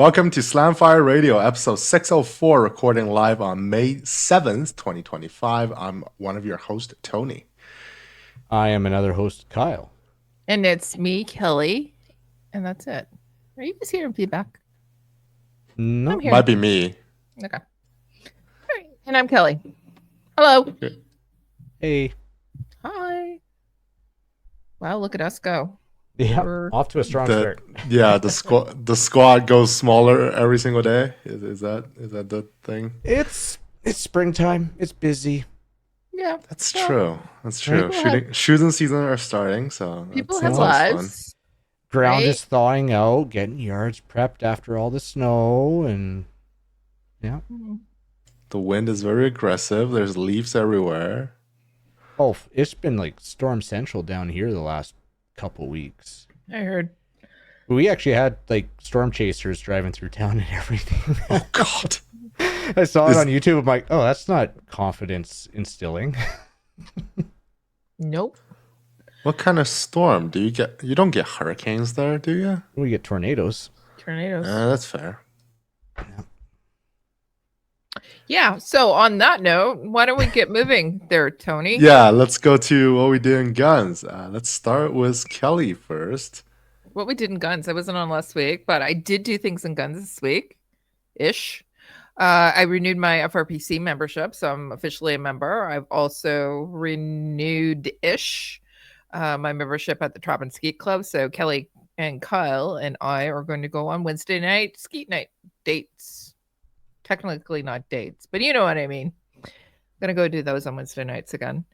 Welcome to Slamfire Radio, episode 604, recording live on May 7th, 2025. I'm one of your hosts, Tony. I am another host, Kyle. And it's me, Kelly. And that's it. Are you guys hearing feedback? No, I'm here. Might be me. Okay. All right. And I'm Kelly. Hello. Hey. Hi. Wow, look at us go. Yeah, We're- off to a strong start. Yeah, the squad goes smaller every single day. Is that the thing? It's springtime. It's busy. Yeah. That's Well, true. That's true. People Shooting season are starting, so People that have sounds fun. lives. Ground Right? is thawing out, getting yards prepped after all the snow, and yeah. Mhm. The wind is very aggressive. There's leaves everywhere. Oh, it's been like storm central down here the last couple weeks. I heard. We actually had like storm chasers driving through town and everything. Oh God. I saw This- it on YouTube. I'm like, oh, that's not confidence instilling. Nope. What kind of storm do you get? You don't get hurricanes there, do you? We get tornadoes. Tornadoes. That's fair. Yeah. So on that note, why don't we get moving there, Tony? Yeah, let's go to what we did in guns. Let's start with Kelly first. What we did in guns. I wasn't on last week, but I did do things in guns this week ish. I renewed my FRPC membership, so I'm officially a member. I've also renewed ish my membership at the Trap and Skeet Club. So Kelly and Kyle and I are going to go on Wednesday night skeet night dates. Technically not dates, but you know what I mean. Gonna go do those on Wednesday nights again.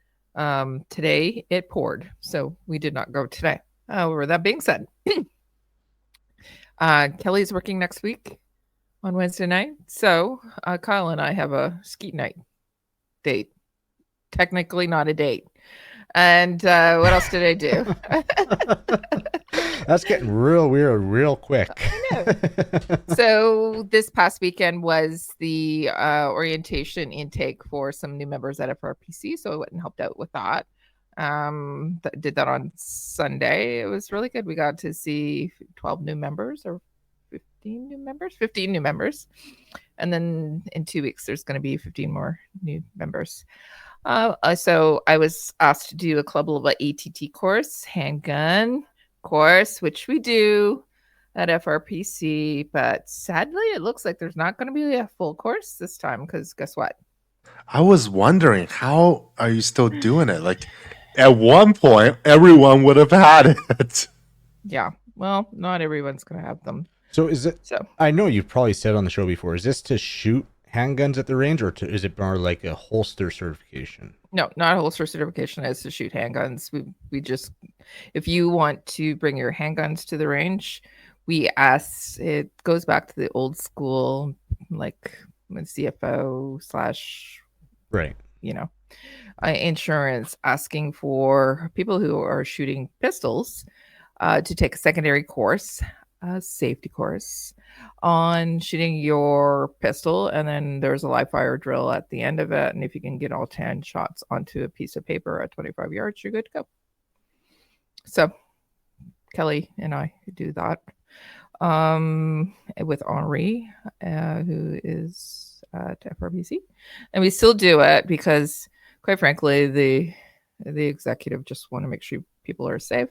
Today it poured, so we did not go today. However, that being said, Kelly's working next week on Wednesday night, so Kyle and I have a skeet night date. Technically not a date. And what else did I do? That's getting real weird real quick. So this past weekend was the orientation intake for some new members at FRPC, so I went and helped out with that. Did that on Sunday. It was really good. We got to see 12 new members or 15 new members, and then in 2 weeks there's going to be 15 more new members. So I was asked to do a club level ATT course, handgun course, which we do at FRPC, but sadly it looks like there's not going to be a full course this time, because guess what? I was wondering, how are you still doing it? Like, at one point, everyone would have had it. Yeah, well, not everyone's going to have them. So is it? So I know you've probably said on the show before. Is this to shoot handguns at the range, or is it more like a holster certification? no, not a holster certification as to shoot handguns. We just, if you want to bring your handguns to the range, we ask. It goes back to the old school, like CFO slash Right. Insurance, asking for people who are shooting pistols to take a secondary course, a safety course on shooting your pistol, and then there's a live fire drill at the end of it, and if you can get all 10 shots onto a piece of paper at 25 yards, you're good to go. So Kelly and I do that with Henri, who is at FRBC, and we still do it because, quite frankly, the executive just want to make sure people are safe.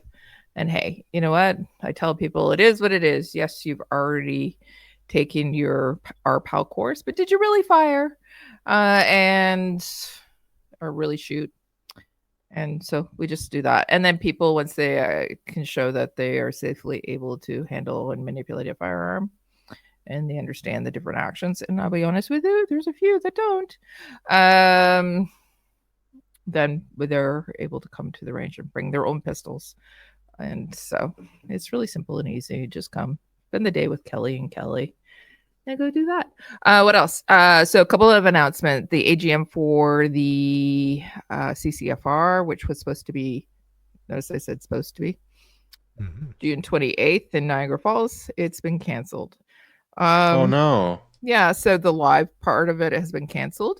And hey, you know what? I tell people it is what it is. Yes, you've already taken our PAL course, but did you really fire or really shoot? And so we just do that. And then people, once they can show that they are safely able to handle and manipulate a firearm, and they understand the different actions, and I'll be honest with you, there's a few that don't, then they're able to come to the range and bring their own pistols. And so it's really simple and easy. You just come, spend the day with Kelly and go do that. What else? So a couple of announcements. The AGM for the CCFR, which was supposed to be, notice I said supposed to be, June 28th in Niagara Falls, it's been canceled. Oh no. Yeah, so the live part of it has been canceled.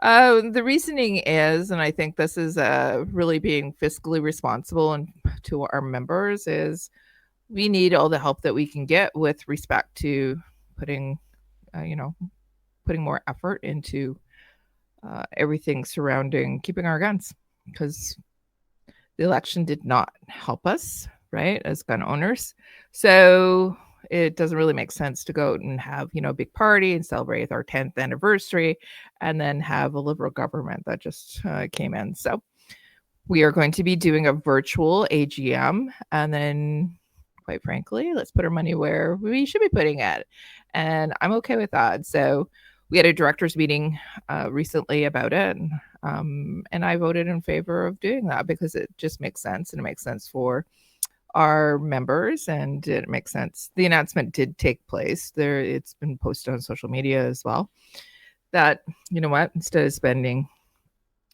The reasoning is, and I think this is really being fiscally responsible and to our members, is we need all the help that we can get with respect to putting, putting more effort into everything surrounding keeping our guns, because the election did not help us, right, as gun owners. So it doesn't really make sense to go out and have, a big party and celebrate our 10th anniversary and then have a Liberal government that just came in. So we are going to be doing a virtual AGM, and then, quite frankly, let's put our money where we should be putting it. And I'm okay with that. So we had a directors meeting recently about it, and I voted in favor of doing that because it just makes sense, and it makes sense for our members, and it makes sense. The announcement did take place there. It's been posted on social media as well, that, instead of spending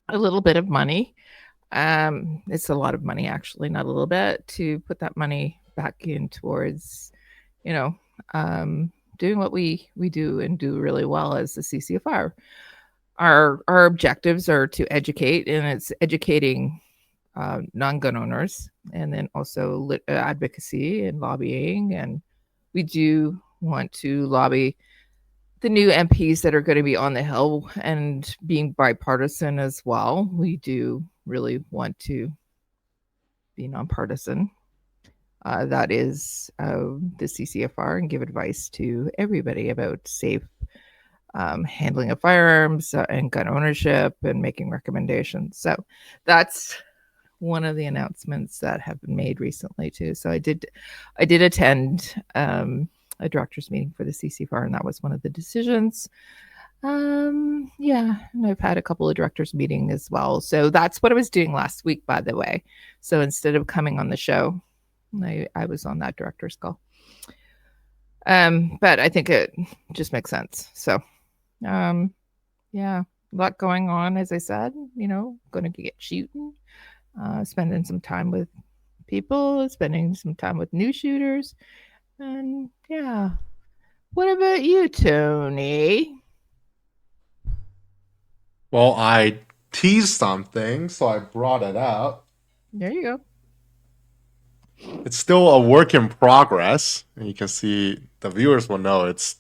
a little bit of money, it's a lot of money, actually, not a little bit, to put that money back in towards, doing what we do and do really well as the CCFR. Our objectives are to educate, and it's educating non-gun owners, and then also advocacy and lobbying. And we do want to lobby the new MPs that are going to be on the Hill, and being bipartisan as well. We do really want to be nonpartisan. That is the CCFR, and give advice to everybody about safe handling of firearms and gun ownership, and making recommendations. So that's one of the announcements that have been made recently too. So I did attend a director's meeting for the CCFR, and that was one of the decisions. And I've had a couple of directors meeting as well. So that's what I was doing last week, by the way. So instead of coming on the show, I was on that director's call. But I think it just makes sense. So, a lot going on, as I said, going to get shooting, spending some time with people, spending some time with new shooters. And what about you, Tony? Well, I teased something, so I brought it out. There you go. It's still a work in progress, and you can see, the viewers will know it's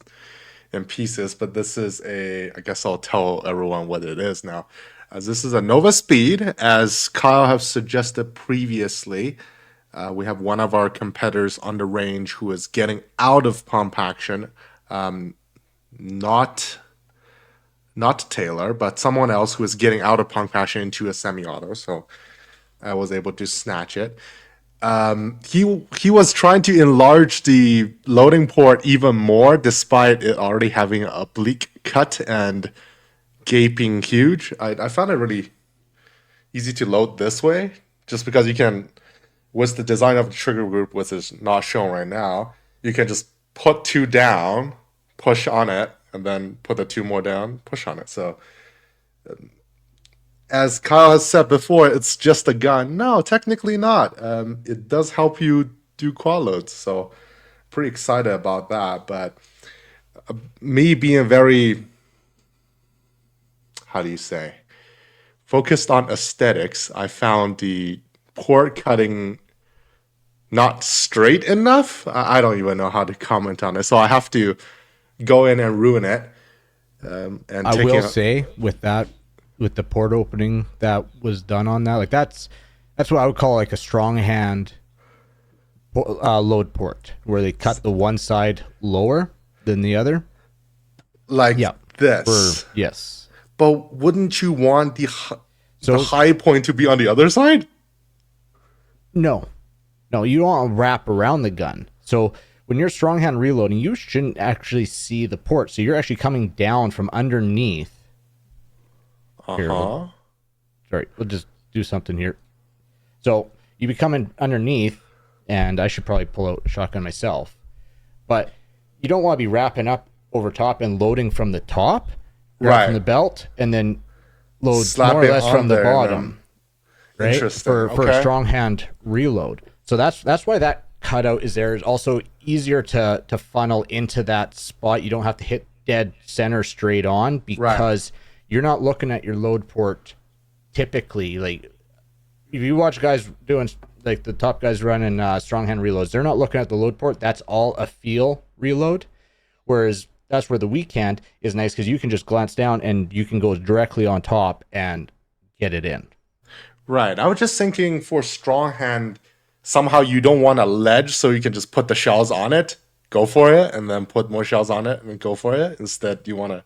in pieces, but this is I guess I'll tell everyone what it is now. As this is a Nova Speed, as Kyle have suggested previously. We have one of our competitors on the range who is getting out of pump action, not Taylor, but someone else who is getting out of pump action into a semi-auto. So I was able to snatch it. He was trying to enlarge the loading port even more, despite it already having an oblique cut and gaping huge. I found it really easy to load this way, just because you can, with the design of the trigger group, which is not shown right now, you can just put 2 down, push on it, and then put the 2 more down, push on it. So, as Kyle has said before, it's just a gun. No, technically not. It does help you do quad loads, so pretty excited about that. But me being very, how do you say, focused on aesthetics, I found the port cutting not straight enough. I don't even know how to comment on it, so I have to go in and ruin it. And I will say, with the port opening that was done on that, like that's what I would call like a strong hand load port, where they cut the one side lower than the other, like this. Yes, but wouldn't you want the high point to be on the other side? No, you don't want to wrap around the gun. So when you're strong hand reloading, you shouldn't actually see the port. So you're actually coming down from underneath. Here, sorry, we'll just do something here. So you be coming underneath, and I should probably pull out a shotgun myself, but you don't want to be wrapping up over top and loading from the top, right, from the belt, and then load more or less from the bottom. Right? For a strong hand reload. So that's why that cutout is there. It's also easier to funnel into that spot. You don't have to hit dead center straight on, because you're not looking at your load port typically. Like, if you watch guys doing, like, the top guys running strong hand reloads, they're not looking at the load port. That's all a feel reload. Whereas that's where the weak hand is nice because you can just glance down and you can go directly on top and get it in. Right. I was just thinking for strong hand, somehow you don't want a ledge, so you can just put the shells on it, go for it, and then put more shells on it and go for it. Instead, you want to.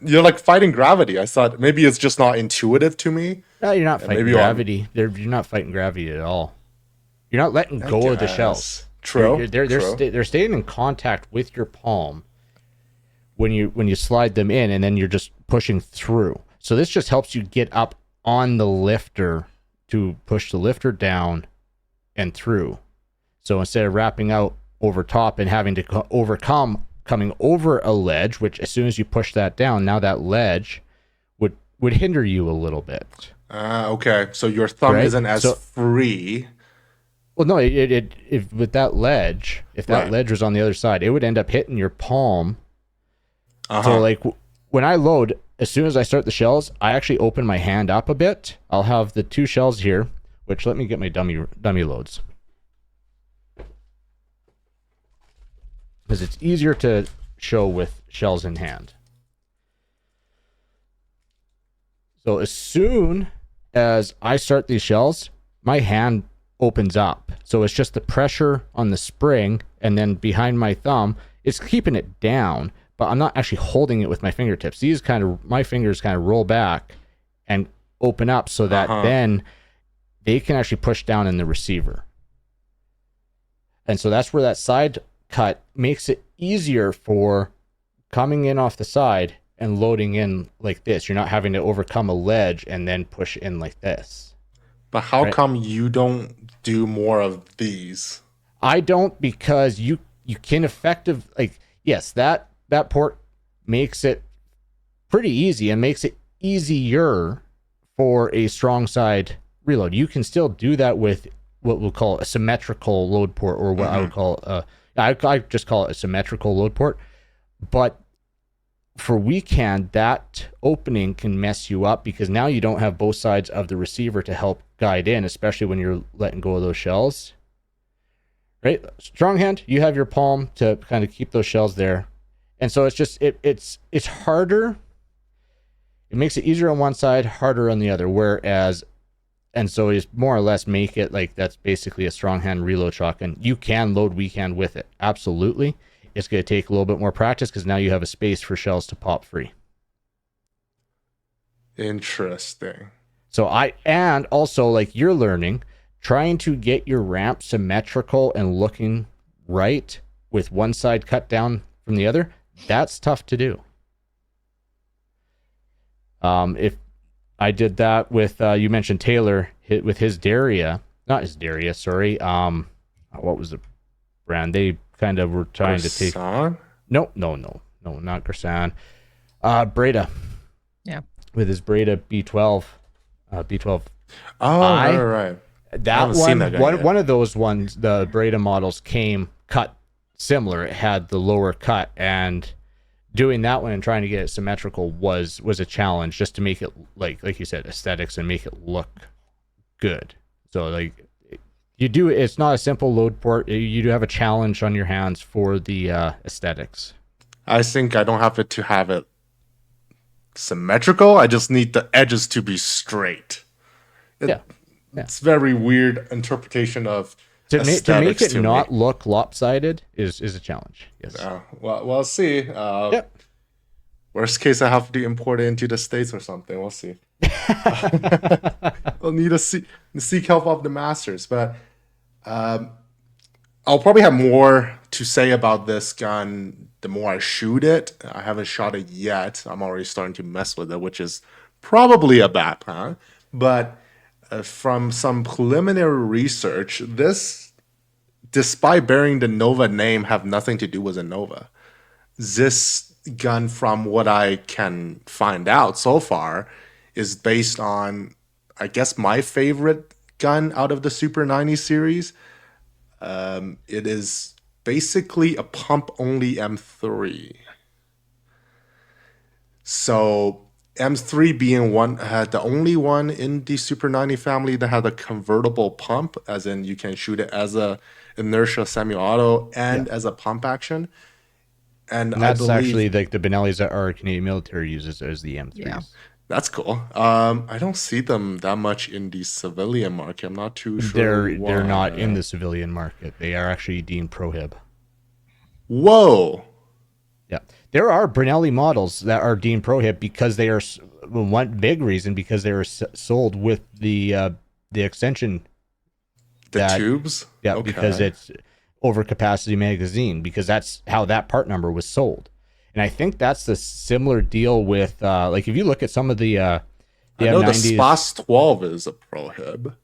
You're like fighting gravity. I thought maybe it's just not intuitive to me. No, you're not fighting maybe gravity. You're not fighting gravity at all. You're not letting go of the shells. True. They're staying in contact with your palm when you slide them in, and then you're just pushing through. So this just helps you get up on the lifter to push the lifter down and through. So instead of wrapping out over top and having to overcome coming over a ledge, which as soon as you push that down, now that ledge would hinder you a little bit. Okay. So your thumb Right? isn't as free. Well, no, if with that ledge, if that Right. ledge was on the other side, it would end up hitting your palm. Uh-huh. So like when I load, as soon as I start the shells, I actually open my hand up a bit. I'll have the 2 shells here, which let me get my dummy loads. Because it's easier to show with shells in hand. So as soon as I start these shells, my hand opens up. So it's just the pressure on the spring, and then behind my thumb, it's keeping it down, but I'm not actually holding it with my fingertips. My fingers kind of roll back and open up so that then they can actually push down in the receiver. And so that's where that side cut makes it easier for coming in off the side and loading in like this. You're not having to overcome a ledge and then push in like this. But how Right. come you don't do more of these? I don't, because you can yes, that port makes it pretty easy and makes it easier for a strong side reload. You can still do that with what we'll call a symmetrical load port, or what I would call I just call it a symmetrical load port. But for weak hand, that opening can mess you up because now you don't have both sides of the receiver to help guide in, especially when you're letting go of those shells. Right? Strong hand, you have your palm to kind of keep those shells there. And so it's just it's harder. It makes it easier on one side, harder on the other. And so it's more or less make it like that's basically a strong hand reload shotgun. You can load weak hand with it. Absolutely. It's going to take a little bit more practice because now you have a space for shells to pop free. Interesting. So and also like you're learning, trying to get your ramp symmetrical and looking right with one side cut down from the other, that's tough to do. If I did that with, you mentioned Taylor with his Daria, not his Daria, sorry. What was the brand? They kind of were trying to take. Garsan? No, not Garsan. Breda. Yeah. With his Breda B12. B12. Oh, right. That haven't seen that guy yet. one of those ones, the Breda models came cut similar. It had the lower cut, and doing that one and trying to get it symmetrical was a challenge, just to make it like you said, aesthetics and make it look good. So like it's not a simple load port. You do have a challenge on your hands for the aesthetics. I think I don't have to have it symmetrical. I just need the edges to be straight. Yeah. It's very weird interpretation of To make aesthetics it to not me. look lopsided is a challenge. Yes. Well, we'll see. Yep. Worst case, I have to import it into the States or something. We'll see. We'll need to seek help of the masters. But I'll probably have more to say about this gun the more I shoot it. I haven't shot it yet. I'm already starting to mess with it, which is probably a bad plan. But from some preliminary research, this, despite bearing the Nova name, have nothing to do with a Nova. This gun, from what I can find out so far, is based on, I guess, my favorite gun out of the Super 90 series. It is basically a pump-only M3. So M3 being the only one in the Super 90 family that had a convertible pump, as in you can shoot it as a inertia semi-auto and as a pump action. And And I that's believe actually like the Benellis that our Canadian military uses as the M3s. Yeah. that's cool. I don't see them that much in the civilian market. I'm not too sure They're not in why. the civilian market. They are actually deemed prohib. Whoa. Yeah, there are Brunelli models that are deemed prohib because they are one big reason because they are sold with the extension. The That tubes? Yeah, Okay. because it's overcapacity magazine, because that's how that part number was sold. And I think that's the similar deal with like if you look at some of the I know the M90s. SPAS 12 is a prohib.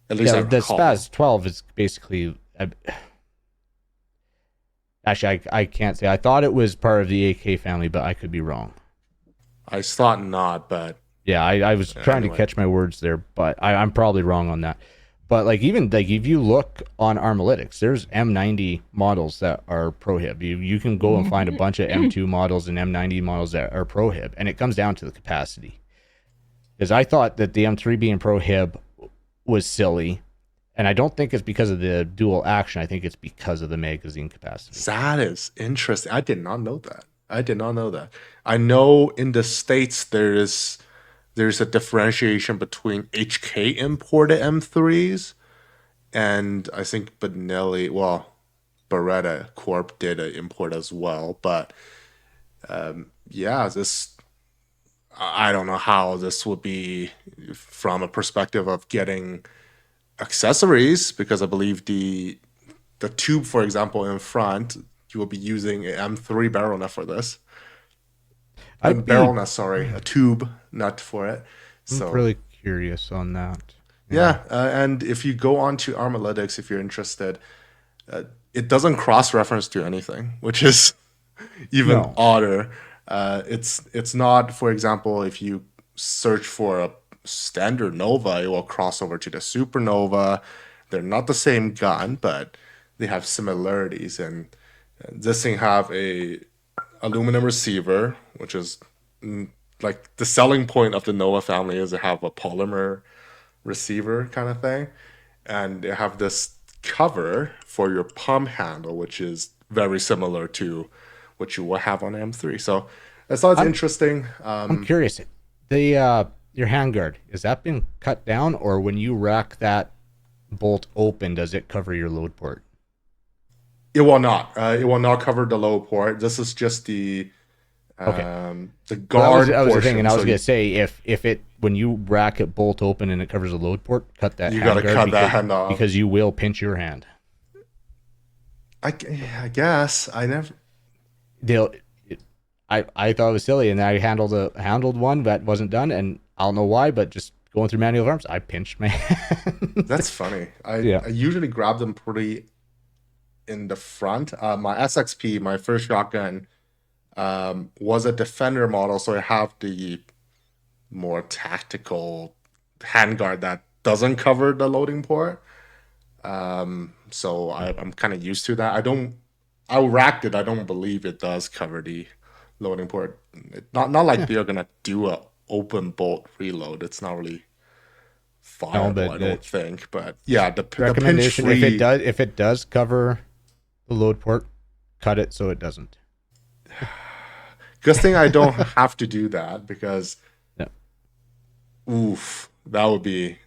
At least I Yeah, the recall. SPAS 12 is basically actually I can't say. I thought it was part of the AK family, but I could be wrong. I thought not, but Yeah, I was trying to anyway. catch my words there, but I'm probably wrong on that. But like even like if you look on Armalytics, there's M90 models that are prohib. You can go and find a bunch of M2 models and M90 models that are prohib, and it comes down to the capacity. Because I thought that the M3 being prohib was silly, and I don't think it's because of the dual action. I think it's because of the magazine capacity. that is interesting. I did not know that. I did not know that. I know in the States there's a differentiation between HK imported M3s and I think Benelli, well, Beretta Corp did an import as well. But yeah, I don't know how this would be from a perspective of getting accessories because I believe the tube, for example, in front, you will be using an M3 barrel nut for this. I'd be Barrel nut, sorry, a tube nut for it. I'm So really curious on that. yeah, and if you go on to Armalytics, if you're interested, it doesn't cross-reference to anything, which is even No. odder. It's not, for example, if you search for a standard Nova, it will cross over to the Supernova. They're not the same gun, but they have similarities. And this thing have a aluminum receiver, which is like the selling point of the Nova family is to have a polymer receiver kind of thing. And they have this cover for your pump handle, which is very similar to what you will have on M3. So I thought it's interesting. I'm curious. The your handguard, is that been cut down, or when you rack that bolt open, does it cover your load port? It will not. It will not cover the low port. This is just the Okay. the Well, guard that was the portion. thing, and I was So gonna say if it when you rack it bolt open and it covers the load port, cut that. you gotta handguard cut that because, hand off. because you will pinch your hand. I guess I never. They'll. I thought it was silly, and I handled one that wasn't done, and I don't know why, but just going through manual of arms, I pinched my hand. That's funny. Yeah. I usually grab them pretty in the front. My SXP, my first shotgun, was a Defender model, so I have the more tactical handguard that doesn't cover the loading port. So I'm kind of used to that. I racked it. I don't believe it does cover the loading port. Not like they're gonna do a open bolt reload. It's not really fireable, but I don't think. But yeah, the Recommendation: pinch free. if it does cover the load port, cut it so it doesn't. Good thing I don't have to do that because, Yeah. oof, that would be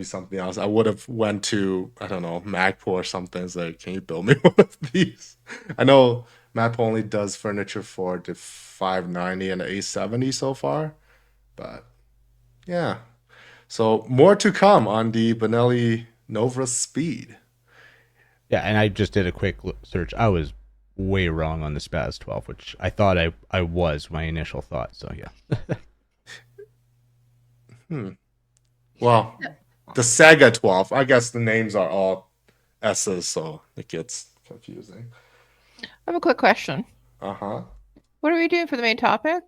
something else. I would have went to, I don't know, Magpul or something. It's like, can you build me one of these? I know Magpul only does furniture for the 590 and the 870 so far, but yeah. So more to come on the Benelli Nova Speed. Yeah, and I just did a quick search. I was way wrong on the SPAS 12, which I thought I was my initial thought. So yeah. Well, the Sega 12. I guess the names are all S's, so it gets confusing. I have a quick question. Uh-huh. What are we doing for the main topic?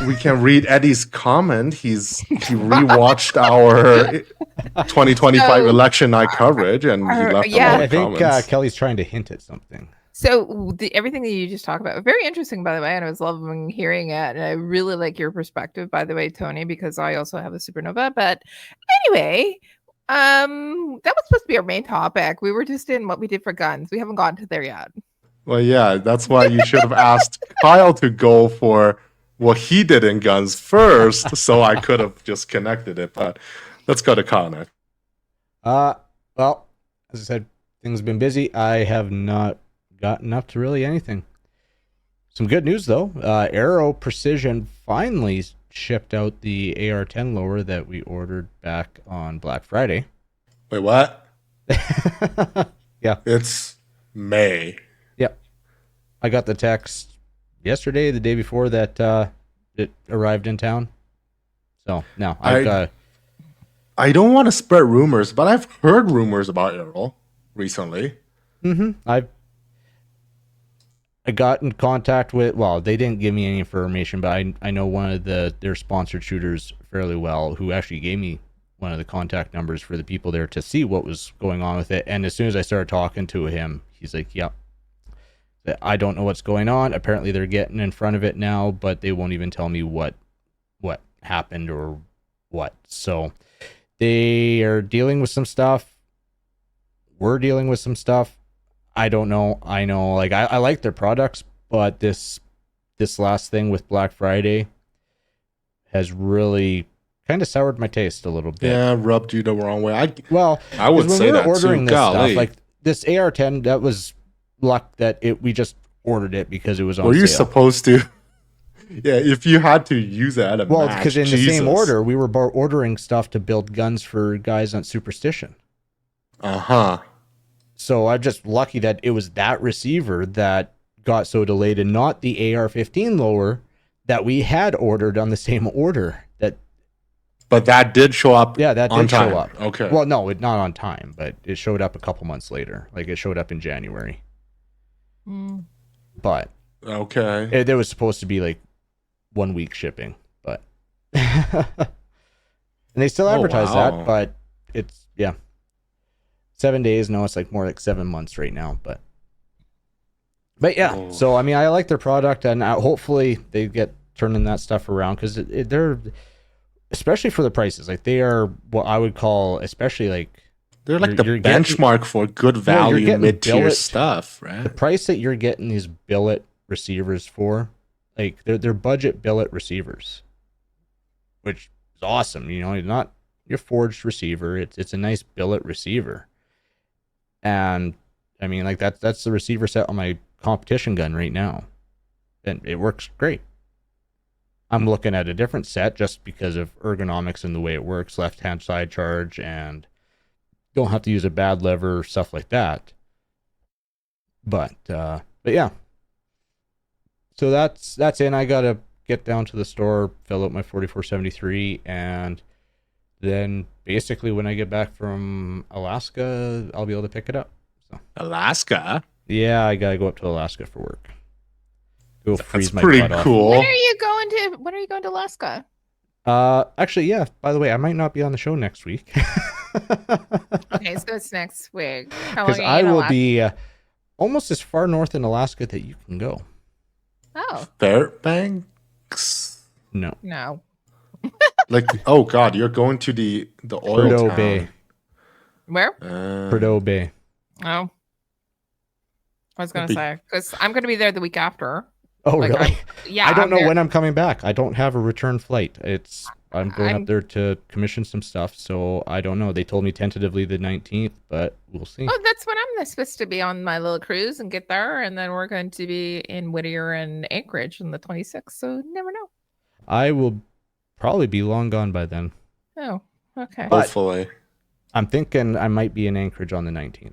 We can read Eddie's comment. He rewatched our 2025 So- election night coverage, and he left yeah. a lot I of think comments. Kelly's trying to hint at something. So everything that you just talked about, very interesting, by the way, and I was loving hearing it. And I really like your perspective, by the way, Tony, because I also have a supernova. But anyway, That was supposed to be our main topic. We were just in what we did for guns. We haven't gotten to there yet. Well, yeah, that's why you should have asked Kyle to go for what he did in guns first, so I could have just connected it. But let's go to Kyle now. Well, as I said, things have been busy. I have not gotten up to really anything. Some good news though. Aero Precision finally shipped out the AR-10 lower that we ordered back on Black Friday. Wait, what? Yeah. It's May. Yep. I got the text yesterday, the day before that it arrived in town. So now I've got. I don't want to spread rumors, but I've heard rumors about Aero recently. I got in contact with, well, they didn't give me any information, but I know one of their sponsored shooters fairly well, who actually gave me one of the contact numbers for the people there to see what was going on with it. And as soon as I started talking to him, he's like, yep. I don't know what's going on. Apparently they're getting in front of it now, but they won't even tell me what happened or what. So they are dealing with some stuff. We're dealing with some stuff. I don't know. I know, like, I like their products, but this last thing with Black Friday has really kind of soured my taste a little bit. Yeah, rubbed you the wrong way. I would 'cause when say we were that ordering too. this stuff, Golly. like this AR-10, that was luck that we just ordered it because it was on Were you sale. supposed to? Yeah, if you had to use it at a Well, match, because in the Jesus. same order, we were ordering stuff to build guns for guys on Superstition. Uh-huh. So I'm just lucky that it was that receiver that got so delayed and not the AR-15 lower that we had ordered on the same order. But that did show up. Yeah, that on did time. show up. Okay. Well, no, not on time, but it showed up a couple months later. Like it showed up in January. But Okay. there was supposed to be like 1 week shipping, but and they still advertise wow. that, but it's 7 days. No, it's like more like 7 months right now, but yeah. Oh. So I mean, I like their product, and hopefully they get turning that stuff around because they're, especially for the prices, like they are what I would call, especially like They're like you're the getting- benchmark for good you're value getting mid-tier billet- stuff, the right? price that you're getting these billet receivers for, like they're budget billet receivers, which is awesome. You know, not your forged receiver. It's a nice billet receiver, and I mean, like that's the receiver set on my competition gun right now, and it works great. I'm looking at a different set just because of ergonomics and the way it works, left-hand side charge, and don't have to use a bad lever, stuff like that. But yeah. So that's in. I gotta get down to the store, fill out my 4473, and then basically when I get back from Alaska, I'll be able to pick it up. So Alaska. yeah, I gotta go up to Alaska for work. Go freeze That's my pretty butt off. cool. When are you going to Alaska? Actually, yeah. By the way, I might not be on the show next week Okay, so it's next week. How long because are you I in will Alaska? be almost as far north in Alaska that you can go. Oh, Fairbanks. No, no. Like, oh god, you're going to the oil Prudhoe town. Bay. Where? Prudhoe Bay. Oh. I was going Be- to say, because I'm going to be there the week after. Oh, Like, really? Yeah. I don't I'm know there. when I'm coming back. I don't have a return flight. I'm going I'm- up there to commission some stuff, so I don't know. They told me tentatively the 19th, but we'll see. Oh, that's when I'm supposed to be on my little cruise and get there. And then we're going to be in Whittier and Anchorage on the 26th. So never know. I will probably be long gone by then. Oh, okay. But- Hopefully. I'm thinking I might be in Anchorage on the 19th.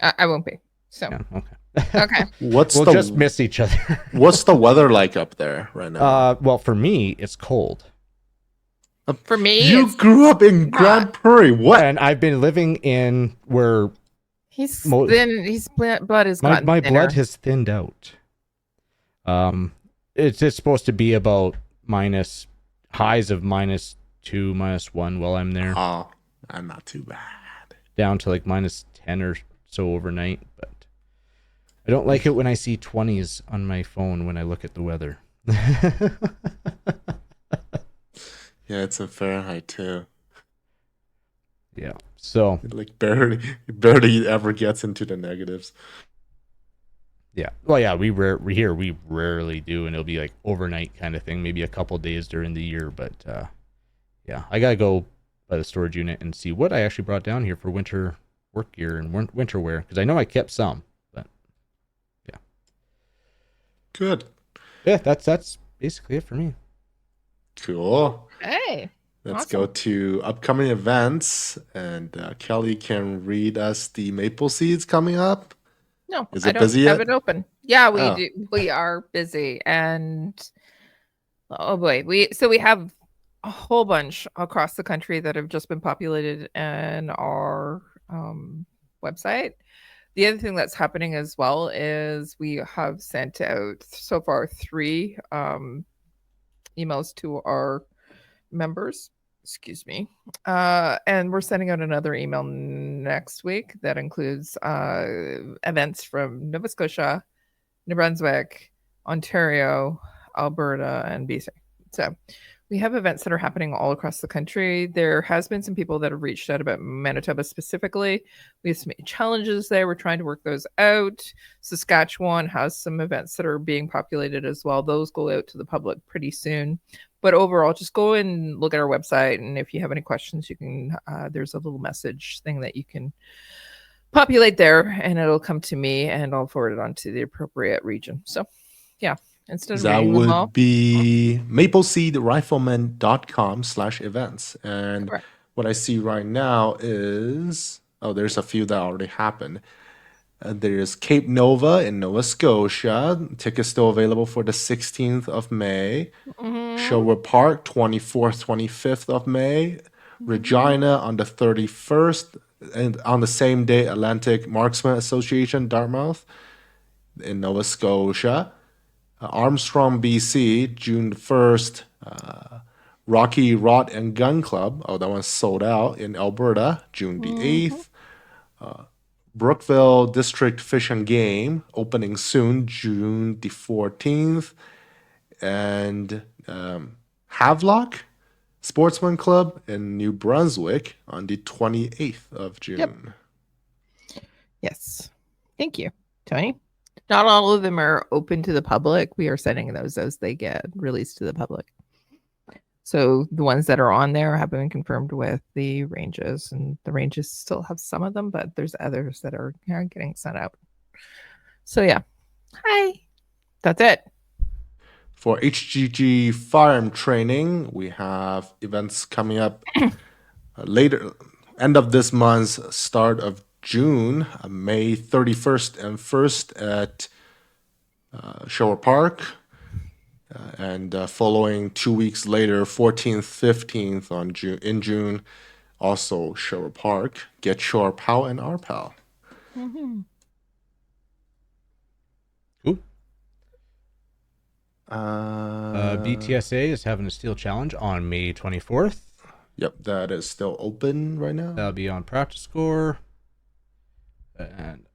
I won't be. So, Yeah, okay. okay. What's We'll the just miss each other. what's the weather like up there right now? Well, for me, it's cold. For me, You it's, grew up in Grand Prairie. What? And I've been living in where he's mo- thin. His blood is my gotten blood thinner. has thinned out. It's supposed to be about minus highs of -2, -1 while I'm there, Oh, I'm not too bad. down to like -10 or so overnight. But I don't like it when I see 20s on my phone when I look at the weather. Yeah, it's in Fahrenheit too. Yeah. So Like barely ever gets into the negatives. yeah, well, yeah, we rarely do, and it'll be like overnight kind of thing, maybe a couple days during the year. But yeah, I gotta go by the storage unit and see what I actually brought down here for winter work gear and winter wear, because I know I kept some. But yeah, Good. yeah, that's basically it for me. Cool. Hey, Let's awesome. go to upcoming events, and Kelly can read us the Maple Seeds coming up. No, Is I it don't busy have yet? it open. Yeah, we Oh. do. We are busy, and oh boy, we have a whole bunch across the country that have just been populated in our website. The other thing that's happening as well is we have sent out so far 3 emails to our members. Excuse me. And we're sending out another email next week that includes events from Nova Scotia, New Brunswick, Ontario, Alberta, and BC. So we have events that are happening all across the country. There has been some people that have reached out about Manitoba specifically. We have some challenges there. We're trying to work those out. Saskatchewan has some events that are being populated as well. Those go out to the public pretty soon. But overall, just go and look at our website. And if you have any questions, you can, there's a little message thing that you can populate there, and it'll come to me, and I'll forward it on to the appropriate region. So yeah, instead of That reading them all. would be mapleseedrifleman.com/events. And Correct. what I see right now is, there's a few that already happened. There's Cape Nova in Nova Scotia. Tickets still available for the 16th of May. Sherwood Park, 24th, 25th of May. Regina on the 31st. And on the same day, Atlantic Marksman Association, Dartmouth in Nova Scotia. Armstrong, BC, June 1st. Rocky Rod and Gun Club. Oh, that one's sold out in Alberta, June the 8th. Brookville District Fish and Game, opening soon, June the 14th. And Havelock Sportsman Club in New Brunswick on the 28th of June. Yes. Thank you, Tony. Not all of them are open to the public. We are sending those as they get released to the public. So the ones that are on there have been confirmed with the ranges, and the ranges still have some of them, but there's others that are getting sent out. So yeah. Hi. That's it. For HGG firearm training, we have events coming up later, end of this month, start of June, May 31st and 1st at Sherwood Park. And following 2 weeks later, 14th, 15th in June, also Sherwood Park. Get your PAL and our PAL. Cool. BTSA is having a steel challenge on May 24th. Yep, that is still open right now. That'll be on Practice Score. And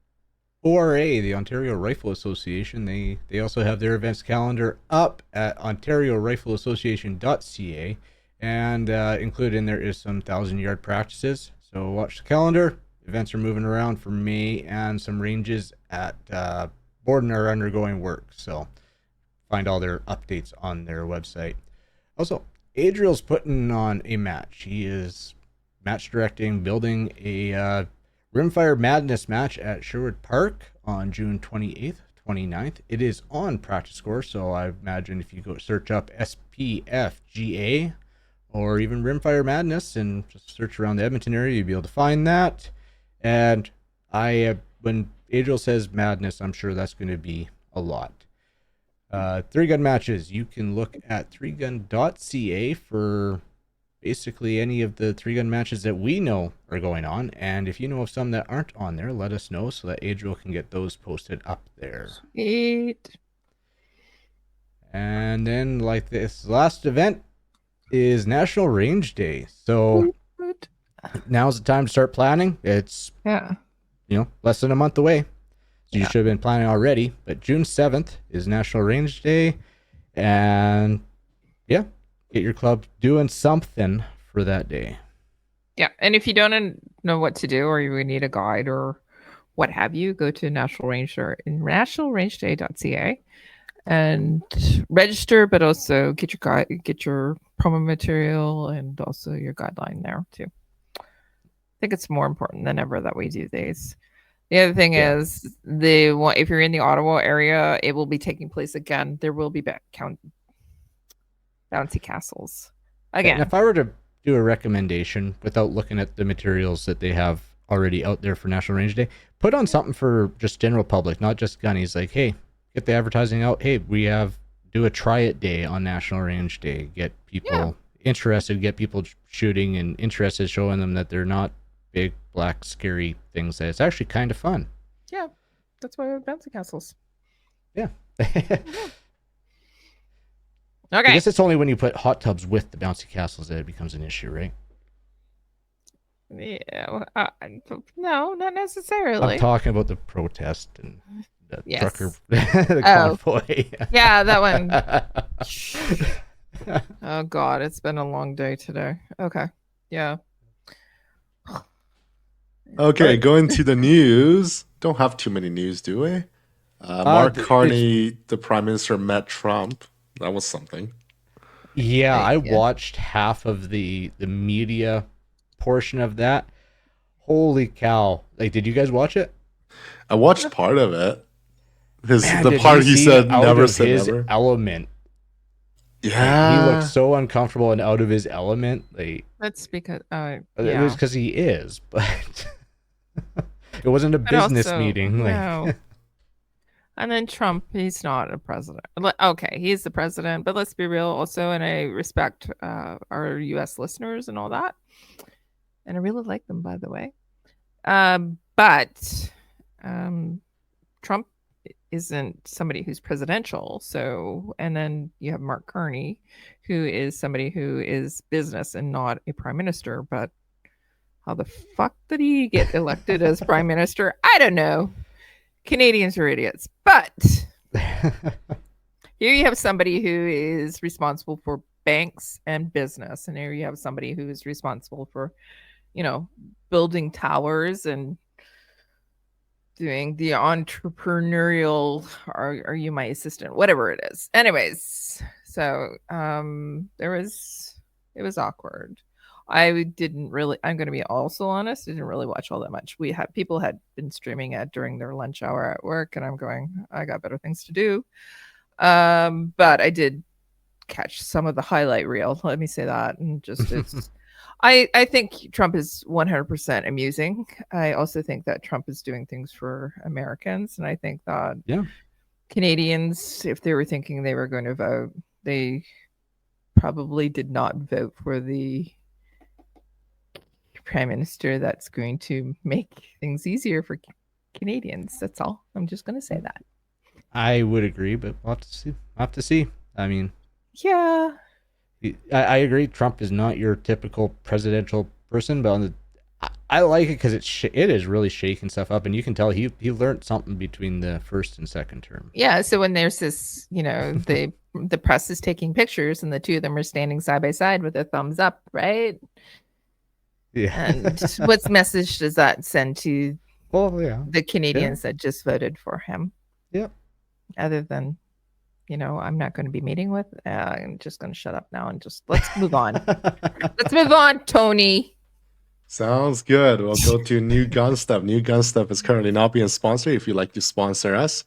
ORA, the Ontario Rifle Association, they also have their events calendar up at ontarioRifleAssociation.ca, and included in there is some 1,000-yard practices. So watch the calendar. Events are moving around for May, and some ranges at Borden are undergoing work. So find all their updates on their website. Also, Adriel's putting on a match. He is match directing, building a Rimfire Madness match at Sherwood Park on June 28th, 29th. It is on Practice Score, so I imagine if you go search up SPFGA or even Rimfire Madness and just search around the Edmonton area, you'll be able to find that. And when Adriel says Madness, I'm sure that's going to be a lot. 3-gun matches, you can look at 3gun.ca for basically any of the 3-gun matches that we know are going on. And if you know of some that aren't on there, let us know so that Adriel can get those posted up there. Sweet. And then, like, this last event is National Range Day. So now's the time to start planning. It's, less than a month away. So you should have been planning already. But June 7th is National Range Day. And get your club doing something for that day. Yeah, and if you don't know what to do, or you need a guide or what have you, go to nationalrangeday.ca and register, but also get your guide, get your promo material, and also your guideline there too. I think it's more important than ever that we do these. The other thing is if you're in the Ottawa area, it will be taking place again. There will be bouncy castles again. And if I were to do a recommendation without looking at the materials that they have already out there for National Range Day, put on something for just general public, not just gunnies. Like, hey, get the advertising out. Hey, do a try it day on National Range Day. Get people interested, get people shooting and interested, showing them that they're not big, black, scary things. That it's actually kind of fun. Yeah, that's why we have bouncy castles. Yeah. Okay. I guess it's only when you put hot tubs with the bouncy castles that it becomes an issue, right? Yeah. No, not necessarily. I'm talking about the protest and the trucker, Yes. the convoy. Yeah, that one. Oh God, it's been a long day today. Okay. Yeah. Okay, going to the news. Don't have too many news, do we? Mark Carney, the prime minister, met Trump. That was something. Yeah, I watched half of the media portion of that. Holy cow. Like, did you guys watch it? I watched part of it. Man, the did part you he see said out never of said his never. element. Yeah. He looked so uncomfortable and out of his element. Like, That's because it was because he is, but it wasn't a business meeting. No. And then Trump, he's not a president. Okay, he's the president, but let's be real also, and I respect our U.S. listeners and all that. And I really like them, by the way. But Trump isn't somebody who's presidential. So, and then you have Mark Carney, who is somebody who is business and not a prime minister. But how the fuck did he get elected as prime minister? I don't know. Canadians are idiots. But here you have somebody who is responsible for banks and business. And here you have somebody who is responsible for, building towers and doing the entrepreneurial, are you my assistant? Whatever it is. Anyways, so it was awkward. I'm going to be also honest, I didn't really watch all that much. People had been streaming it during their lunch hour at work, and I'm going, I got better things to do. But I did catch some of the highlight reel. Let me say that. And just, I think Trump is 100% amusing. I also think that Trump is doing things for Americans. And I think that Canadians, if they were thinking they were going to vote, they probably did not vote for the prime minister that's going to make things easier for Canadians. That's all. I'm just going to say that. I would agree, but we'll have to see. I mean, yeah, I agree. Trump is not your typical presidential person, but I like it because it is really shaking stuff up, and you can tell he learned something between the first and second term. Yeah. So when there's this, the press is taking pictures, and the two of them are standing side by side with a thumbs up, right? Yeah. And what message does that send to the Canadians that just voted for him? Yep. Other than, I'm not going to be meeting with. I'm just going to shut up now and just let's move on. Let's move on, Tony. Sounds good. We'll go to New Gun Stuff. New Gun Stuff is currently not being sponsored. If you'd like to sponsor us,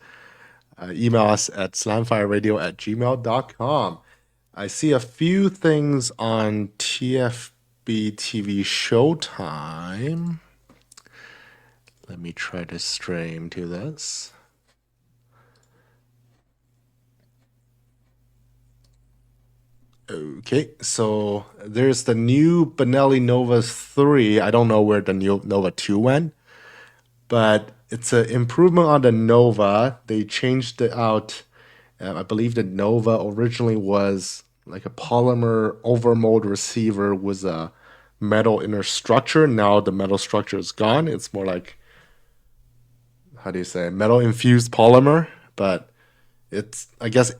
email us at slamfireradio@gmail.com. I see a few things on TFB TV Showtime. Let me try to stream to this. Okay, so there's the new Benelli Nova 3. I don't know where the new Nova 2 went, but it's an improvement on the Nova. They changed it out. I believe the Nova originally was like a polymer overmold receiver with a metal inner structure. Now the metal structure is gone. It's more like, how do you say, metal infused polymer, but it's, I guess,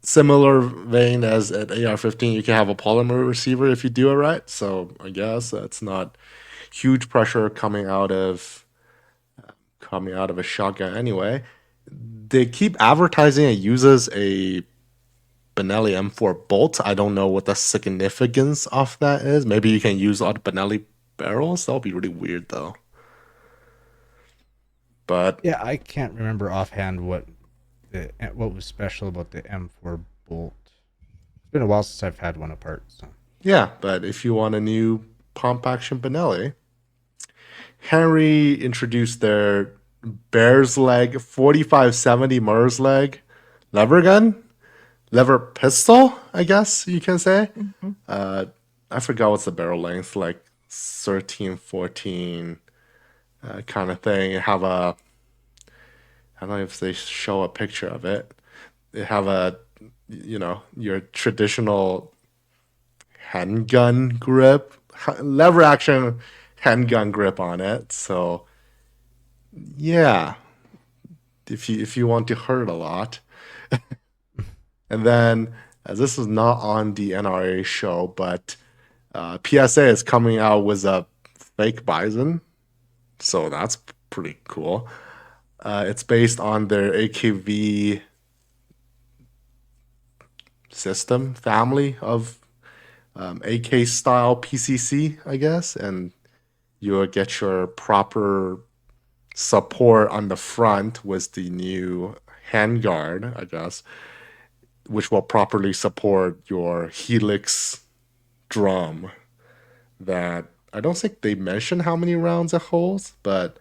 similar vein as at AR-15. You can have a polymer receiver if you do it right. So I guess that's not huge pressure coming out of a shotgun anyway. They keep advertising it uses a Benelli M4 bolt. I don't know what the significance of that is. Maybe you can use all the Benelli barrels. That would be really weird though. But Yeah, I can't remember offhand what was special about the M4 bolt. It's been a while since I've had one apart. So yeah, but if you want a new pump action Benelli, Henry introduced their Bear's Leg 4570 Mers leg lever pistol, I guess you can say. I forgot what's the barrel length, like 13, 14 kind of thing. I don't know if they show a picture of it. They have your traditional handgun grip, lever action handgun grip on it. So yeah, if you want to hurt a lot. And then this is not on the NRA show, but PSA is coming out with a fake bison, so that's pretty cool. It's based on their AKV system family of AK style PCC, I guess, and you'll get your proper support on the front with the new handguard, I guess, which will properly support your Helix drum. That I don't think they mentioned how many rounds it holds, but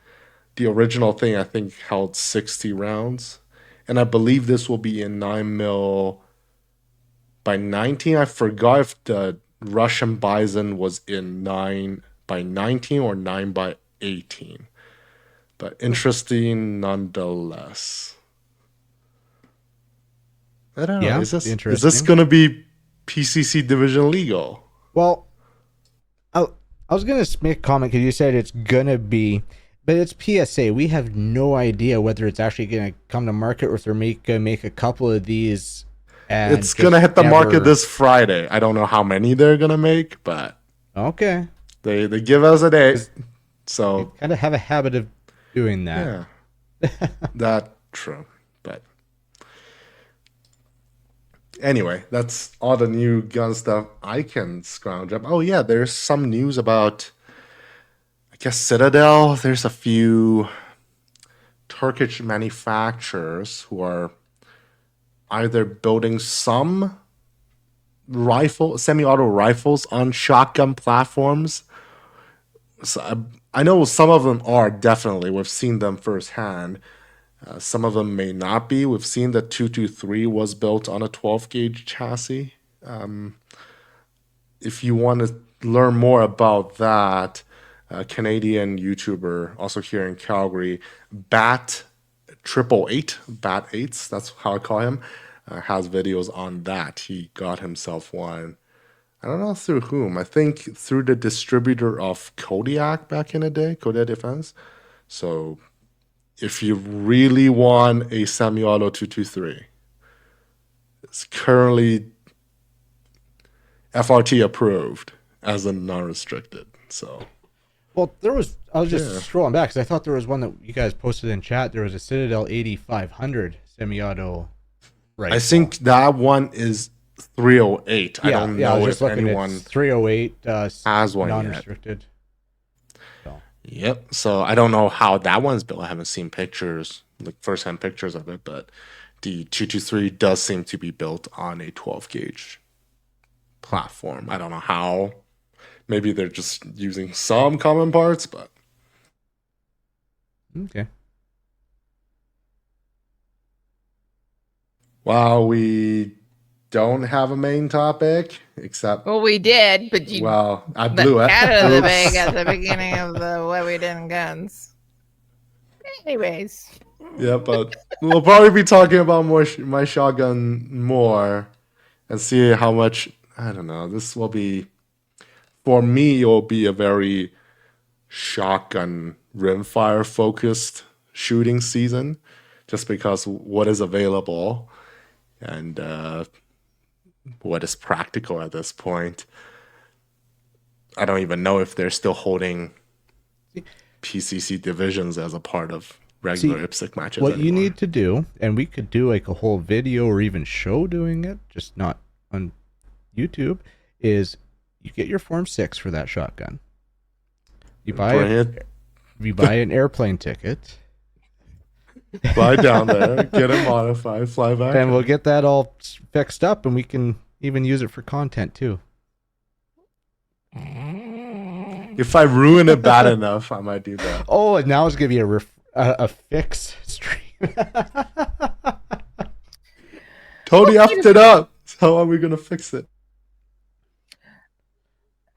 the original thing I think held 60 rounds. And I believe this will be in 9mm by 19. I forgot if the Russian Bison was in 9x19 or 9x18. But interesting nonetheless. I don't know. Yeah, Is this interesting. gonna be PCC division legal? Well, I was gonna make a comment because you said it's gonna be, but it's PSA. We have no idea whether it's actually gonna come to market or if they're gonna make a couple of these. And It's gonna hit the market this Friday. I don't know how many they're gonna make, but Okay. they give us a date. So Kind of have a habit of doing that. yeah, that true. But anyway, that's all the new gun stuff I can scrounge up. Oh yeah, there's some news about, I guess, Citadel. There's a few Turkish manufacturers who are either building some semi-auto rifles on shotgun platforms. So I know some of them are definitely. We've seen them firsthand. Some of them may not be. We've seen that 223 was built on a 12 gauge chassis. If you want to learn more about that, a Canadian YouTuber, also here in Calgary, Bat 888, Bat 8s, that's how I call him, has videos on that. He got himself one. I don't know through whom. I think through the distributor of Kodiak back in the day, Kodiak Defense. So if you really want a semi-auto 223, it's currently FRT approved as a non-restricted. So Well, I was just scrolling back because I thought there was one that you guys posted in chat. There was a Citadel 8500 semi-auto rifle. I think that one is 308. I don't know if anyone 308 has one yet. non-restricted. So. Yep. So I don't know how that one's built. I haven't seen pictures, like first-hand pictures of it, but the 223 does seem to be built on a 12 gauge platform. I don't know how. Maybe they're just using some common parts, but Okay. wow, we don't have a main topic except Well, we did, but you I blew it. out of the Oops. bag at the beginning of the What We Did in Guns. Anyways, Yeah, but we'll probably be talking about my shotgun more and see how much. I don't know. This will be, for me, it will be a very shotgun rimfire focused shooting season, just because what is available and what is practical at this point. I don't even know if they're still holding PCC divisions as a part of regular IPSC matches What anymore. you need to do, and we could do like a whole video or even show doing it, just not on YouTube, is you get your Form 6 for that shotgun. You buy Bring it. it, You buy an airplane ticket, fly down there, get it modified, fly back. and we'll get that all fixed up, and we can even use it for content too. If I ruin it bad enough, I might do that. Oh, and now it's gonna be a fix stream. Tony effed it up. How are we gonna fix it?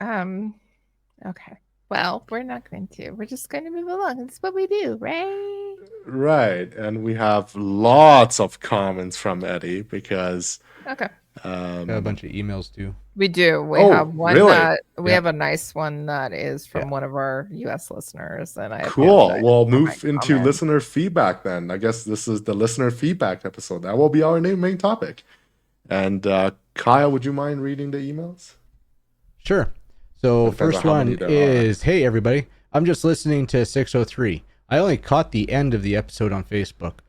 Okay. Well, we're not going to. We're just going to move along. That's what we do, right? Right, and we have lots of comments from Eddie because Okay. Got a bunch of emails too. We do. We Oh, have one really? that we Yeah. have a nice one that is from Yeah. one of our US listeners. And I cool. apologize We'll for my move into comment. listener feedback then. I guess this is the listener feedback episode. That will be our main topic. And Kyle, would you mind reading the emails? Sure. So Depends on first how many one there is, hey everybody, I'm just listening to 603. I only caught the end of the episode on Facebook.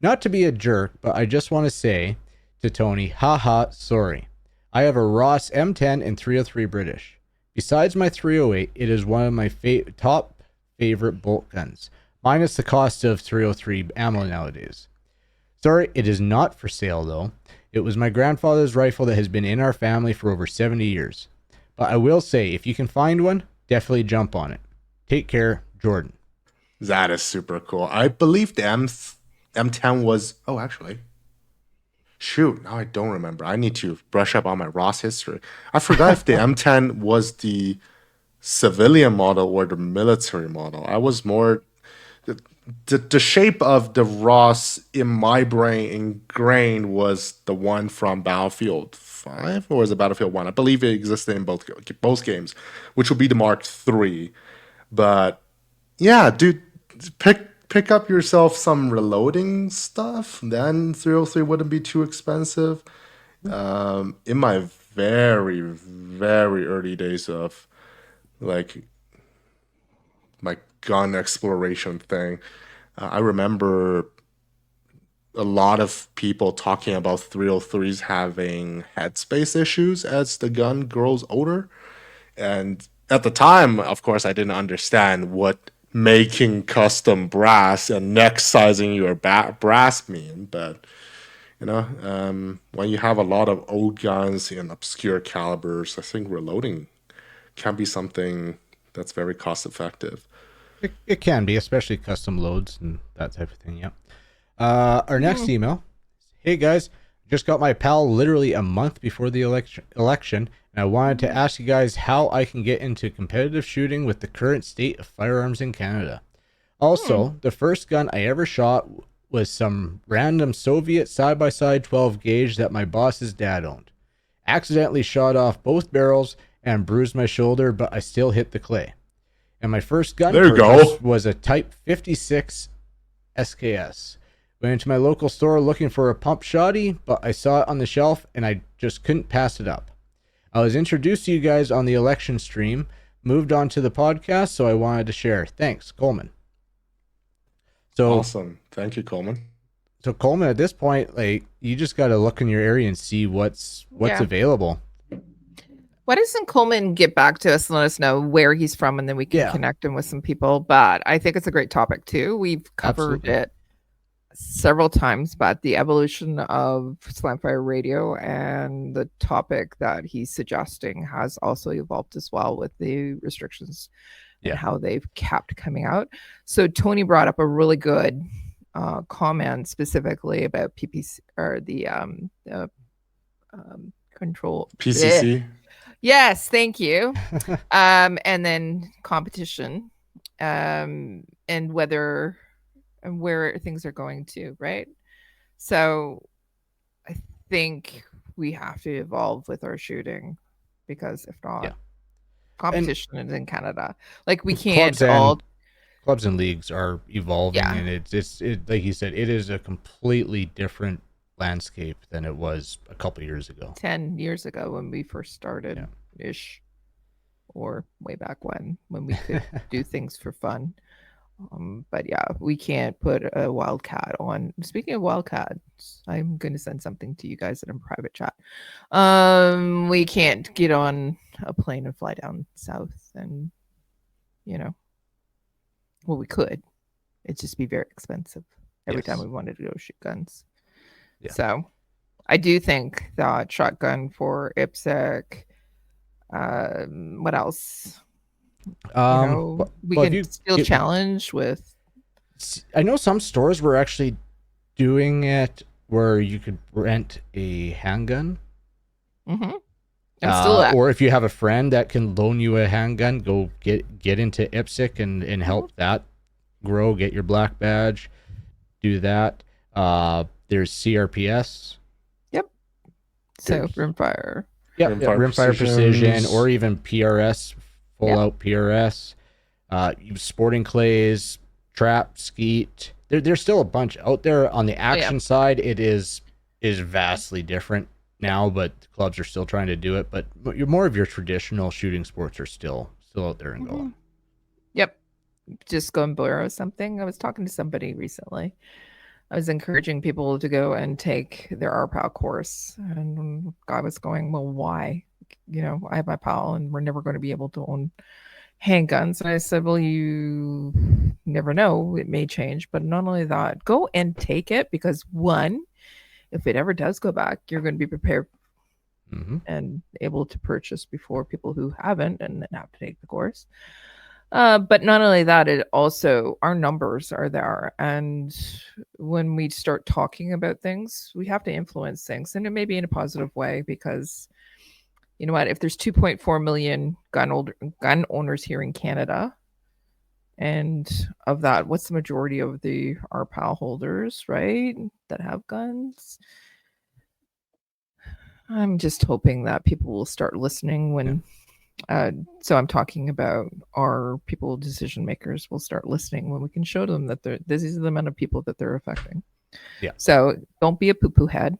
Not to be a jerk, but I just want to say to Tony, haha, sorry. I have a Ross M10 and 303 British. Besides my 308, it is one of my top favorite bolt guns, minus the cost of 303 ammo nowadays. Sorry, it is not for sale though. It was my grandfather's rifle that has been in our family for over 70 years. But I will say, if you can find one, definitely jump on it. Take care, Jordan. That is super cool. I believe the M10 was. Oh, actually. Shoot, now I don't remember. I need to brush up on my Ross history. I forgot if the M10 was the civilian model or the military model. I was more. The shape of the Ross in my brain ingrained was the one from Battlefield 5 or was it Battlefield 1? I believe it existed in both games, which would be the Mark III. But yeah, dude, pick up yourself some reloading stuff. Then 303 wouldn't be too expensive. In my very, very early days of like my gun exploration thing, I remember a lot of people talking about 303s having headspace issues as the gun grows older. And at the time, of course, I didn't understand what making custom brass and neck sizing your brass mean. But, when you have a lot of old guns in obscure calibers, I think reloading can be something that's very cost effective. It can be, especially custom loads and that type of thing. Yep. Our next email. Hey guys, just got my PAL literally a month before the election, and I wanted to ask you guys how I can get into competitive shooting with the current state of firearms in Canada. Also, the first gun I ever shot was some random Soviet side-by-side 12 gauge that my boss's dad owned. Accidentally shot off both barrels and bruised my shoulder, but I still hit the clay. And my first gun There you purchase go. was a Type 56 SKS. Went into my local store looking for a pump shoddy, but I saw it on the shelf and I just couldn't pass it up. I was introduced to you guys on the election stream, moved on to the podcast, so I wanted to share. Thanks, Coleman. So Awesome. Thank you, Coleman. So Coleman, at this point, like you just got to look in your area and see what's Yeah. available. Why doesn't Coleman get back to us and let us know where he's from, and then we can Yeah. connect him with some people? But I think it's a great topic too. We've covered Absolutely. it several times, but the evolution of Slamfire Radio and the topic that he's suggesting has also evolved as well with the restrictions Yeah. and how they've kept coming out. So Tony brought up a really good comment specifically about PPC or the control PCC. Yes, thank you. And then competition, and whether and where things are going to, right? So I think we have to evolve with our shooting because if not, Yeah. competition is in Canada. Like we Clubs can't all Clubs and leagues are evolving, Yeah. and it's like you said, it is a completely different landscape than it was a couple years ago. 10 years ago when we first started ish. or way back when we could do things for fun. But yeah, we can't put a wildcat on. Speaking of wildcats, I'm going to send something to you guys in a private chat. We can't get on a plane and fly down south, and well, we could. It'd just be very expensive every time Yes. we wanted to go shoot guns. Yeah. So I do think that shotgun for IPSC. What else? We well, if can you still get- challenge with. I know some stores were actually doing it where you could rent a handgun. Mm-hmm. I'm still at. Or if you have a friend that can loan you a handgun, go get into IPSC and help that grow. Get your black badge. Do that. There's CRPS. So there's- rimfire. Yeah, Rimfire Precision, Precisions. or even PRS, full out PRS. Sporting Clays, Trap, Skeet. There's still a bunch out there. On the action side, it is vastly different now, but clubs are still trying to do it. But more of your traditional shooting sports are still out there and going. Yep. Just go and borrow something. I was talking to somebody recently. I was encouraging people to go and take their RPAL course. And the guy was going, well, why? I have my PAL and we're never going to be able to own handguns. And I said, well, you never know. It may change. But not only that, go and take it, because one, if it ever does go back, you're going to be prepared and able to purchase before people who haven't and then have to take the course. But not only that, it also, our numbers are there. And when we start talking about things, we have to influence things. And it may be in a positive way, because you know what? If there's 2.4 million gun owners here in Canada, and of that, what's the majority of the RPAL holders, right, that have guns? I'm just hoping that people will start listening when... so I'm talking about our people, decision makers, will start listening when we can show them that this is the amount of people that they're affecting. Yeah. So don't be a poo-poo head.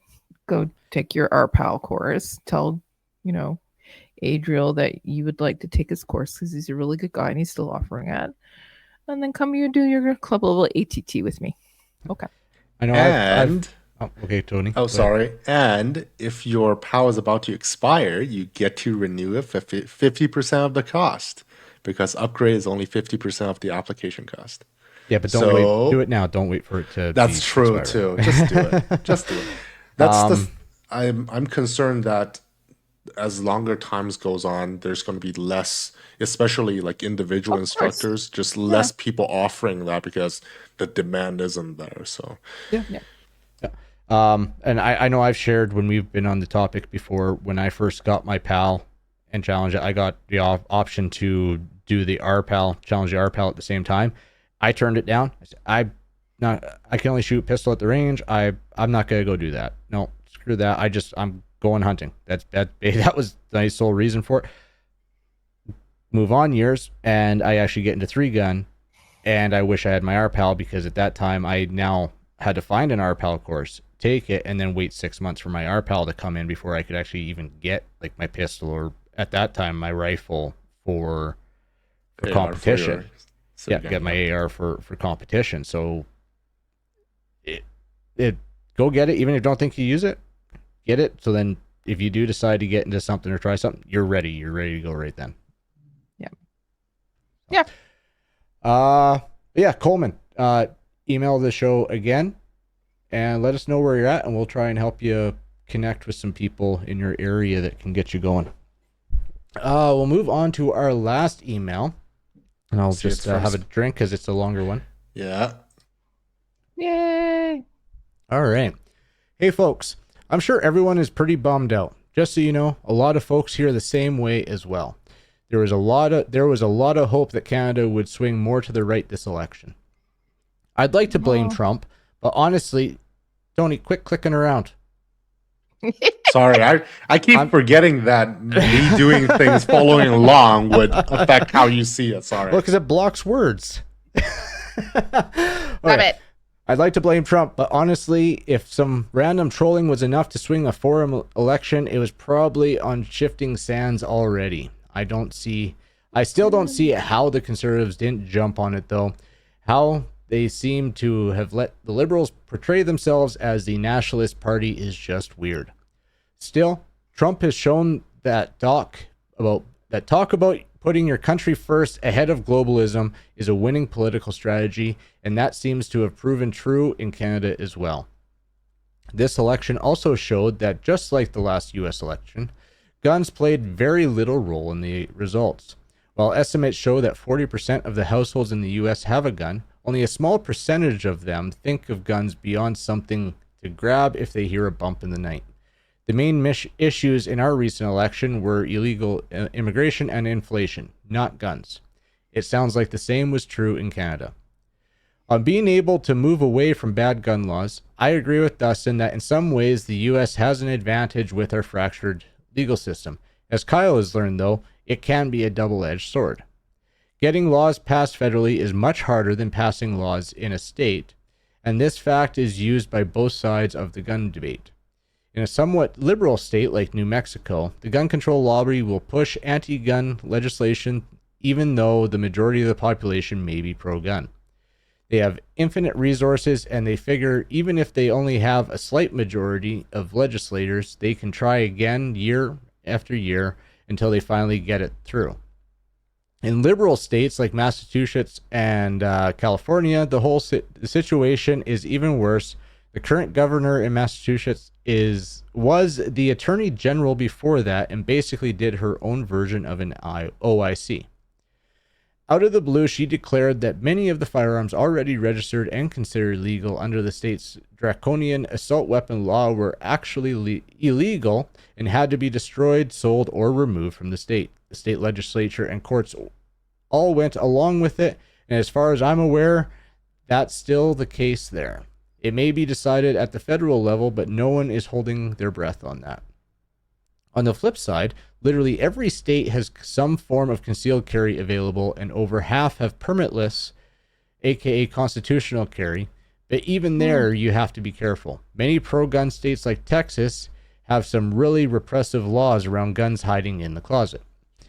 Go take your RPAL course. Tell, Adriel that you would like to take his course because he's a really good guy and he's still offering it. And then come do your club level ATT with me. Okay. I know. And okay, Tony. oh, sorry. And if your PAL is about to expire, you get to renew it for 50% of the cost, because upgrade is only 50% of the application cost. Yeah, but don't wait. Do it now. Don't wait for it to. That's be true expired. too. Just do it. Just do it. That's I'm concerned that as longer times goes on, there's going to be less, especially like individual Of course. instructors, just less people offering that because the demand isn't there. So And I know I've shared when we've been on the topic before, when I first got my PAL and challenge it, I got the option to do the RPAL, challenge the RPAL at the same time. I turned it down. I said, I can only shoot pistol at the range. I'm not going to go do that. No, screw that. I'm going hunting. That was my sole reason for it. Move on years, and I actually get into 3-gun, and I wish I had my RPAL, because at that time I now had to find an RPAL course, take it, and then wait 6 months for my RPAL to come in before I could actually even get like my pistol, or at that time my rifle for AR competition. for your Get my AR for competition. So it go get it, even if you don't think you use it, get it. So then if you do decide to get into something or try something, you're ready. You're ready to go right then. Yeah. Yeah, Coleman, email the show again and let us know where you're at, and we'll try and help you connect with some people in your area that can get you going. We'll move on to our last email, and I'll See, just it's from have a drink because it's a longer one. Yeah. Yay. All right. Hey, folks, I'm sure everyone is pretty bummed out. Just so you know, a lot of folks here the same way as well. There was a lot of hope that Canada would swing more to the right this election. I'd like to blame Trump, but honestly, Tony, quit clicking around. Sorry, I keep forgetting that me doing things following along would affect how you see it. Sorry. Well, because it blocks words. Stop Okay. it. I'd like to blame Trump, but honestly, if some random trolling was enough to swing a forum election, it was probably on shifting sands already. I still don't see how the Conservatives didn't jump on it, though. How they seem to have let the Liberals portray themselves as the nationalist party is just weird. Still, Trump has shown that talk about putting your country first ahead of globalism is a winning political strategy, and that seems to have proven true in Canada as well. This election also showed that, just like the last US election, guns played very little role in the results. While estimates show that 40% of the households in the US have a gun, only a small percentage of them think of guns beyond something to grab if they hear a bump in the night. The main issues in our recent election were illegal immigration and inflation, not guns. It sounds like the same was true in Canada. On being able to move away from bad gun laws, I agree with Dustin that in some ways the US has an advantage with our fractured legal system. As Kyle has learned, though, it can be a double-edged sword. Getting laws passed federally is much harder than passing laws in a state, and this fact is used by both sides of the gun debate. In a somewhat liberal state like New Mexico, the gun control lobby will push anti-gun legislation even though the majority of the population may be pro-gun. They have infinite resources, and they figure even if they only have a slight majority of legislators, they can try again year after year until they finally get it through. In liberal states like Massachusetts and California, the whole situation is even worse. The current governor in Massachusetts was the attorney general before that and basically did her own version of an OIC. Out of the blue, she declared that many of the firearms already registered and considered legal under the state's draconian assault weapon law were actually illegal and had to be destroyed, sold, or removed from the state. The state legislature and courts all went along with it, and as far as I'm aware, that's still the case there. It may be decided at the federal level, but no one is holding their breath on that. On the flip side, literally every state has some form of concealed carry available, and over half have permitless, aka constitutional carry, but even there you have to be careful. Many pro-gun states like Texas have some really repressive laws around guns hiding in the closet.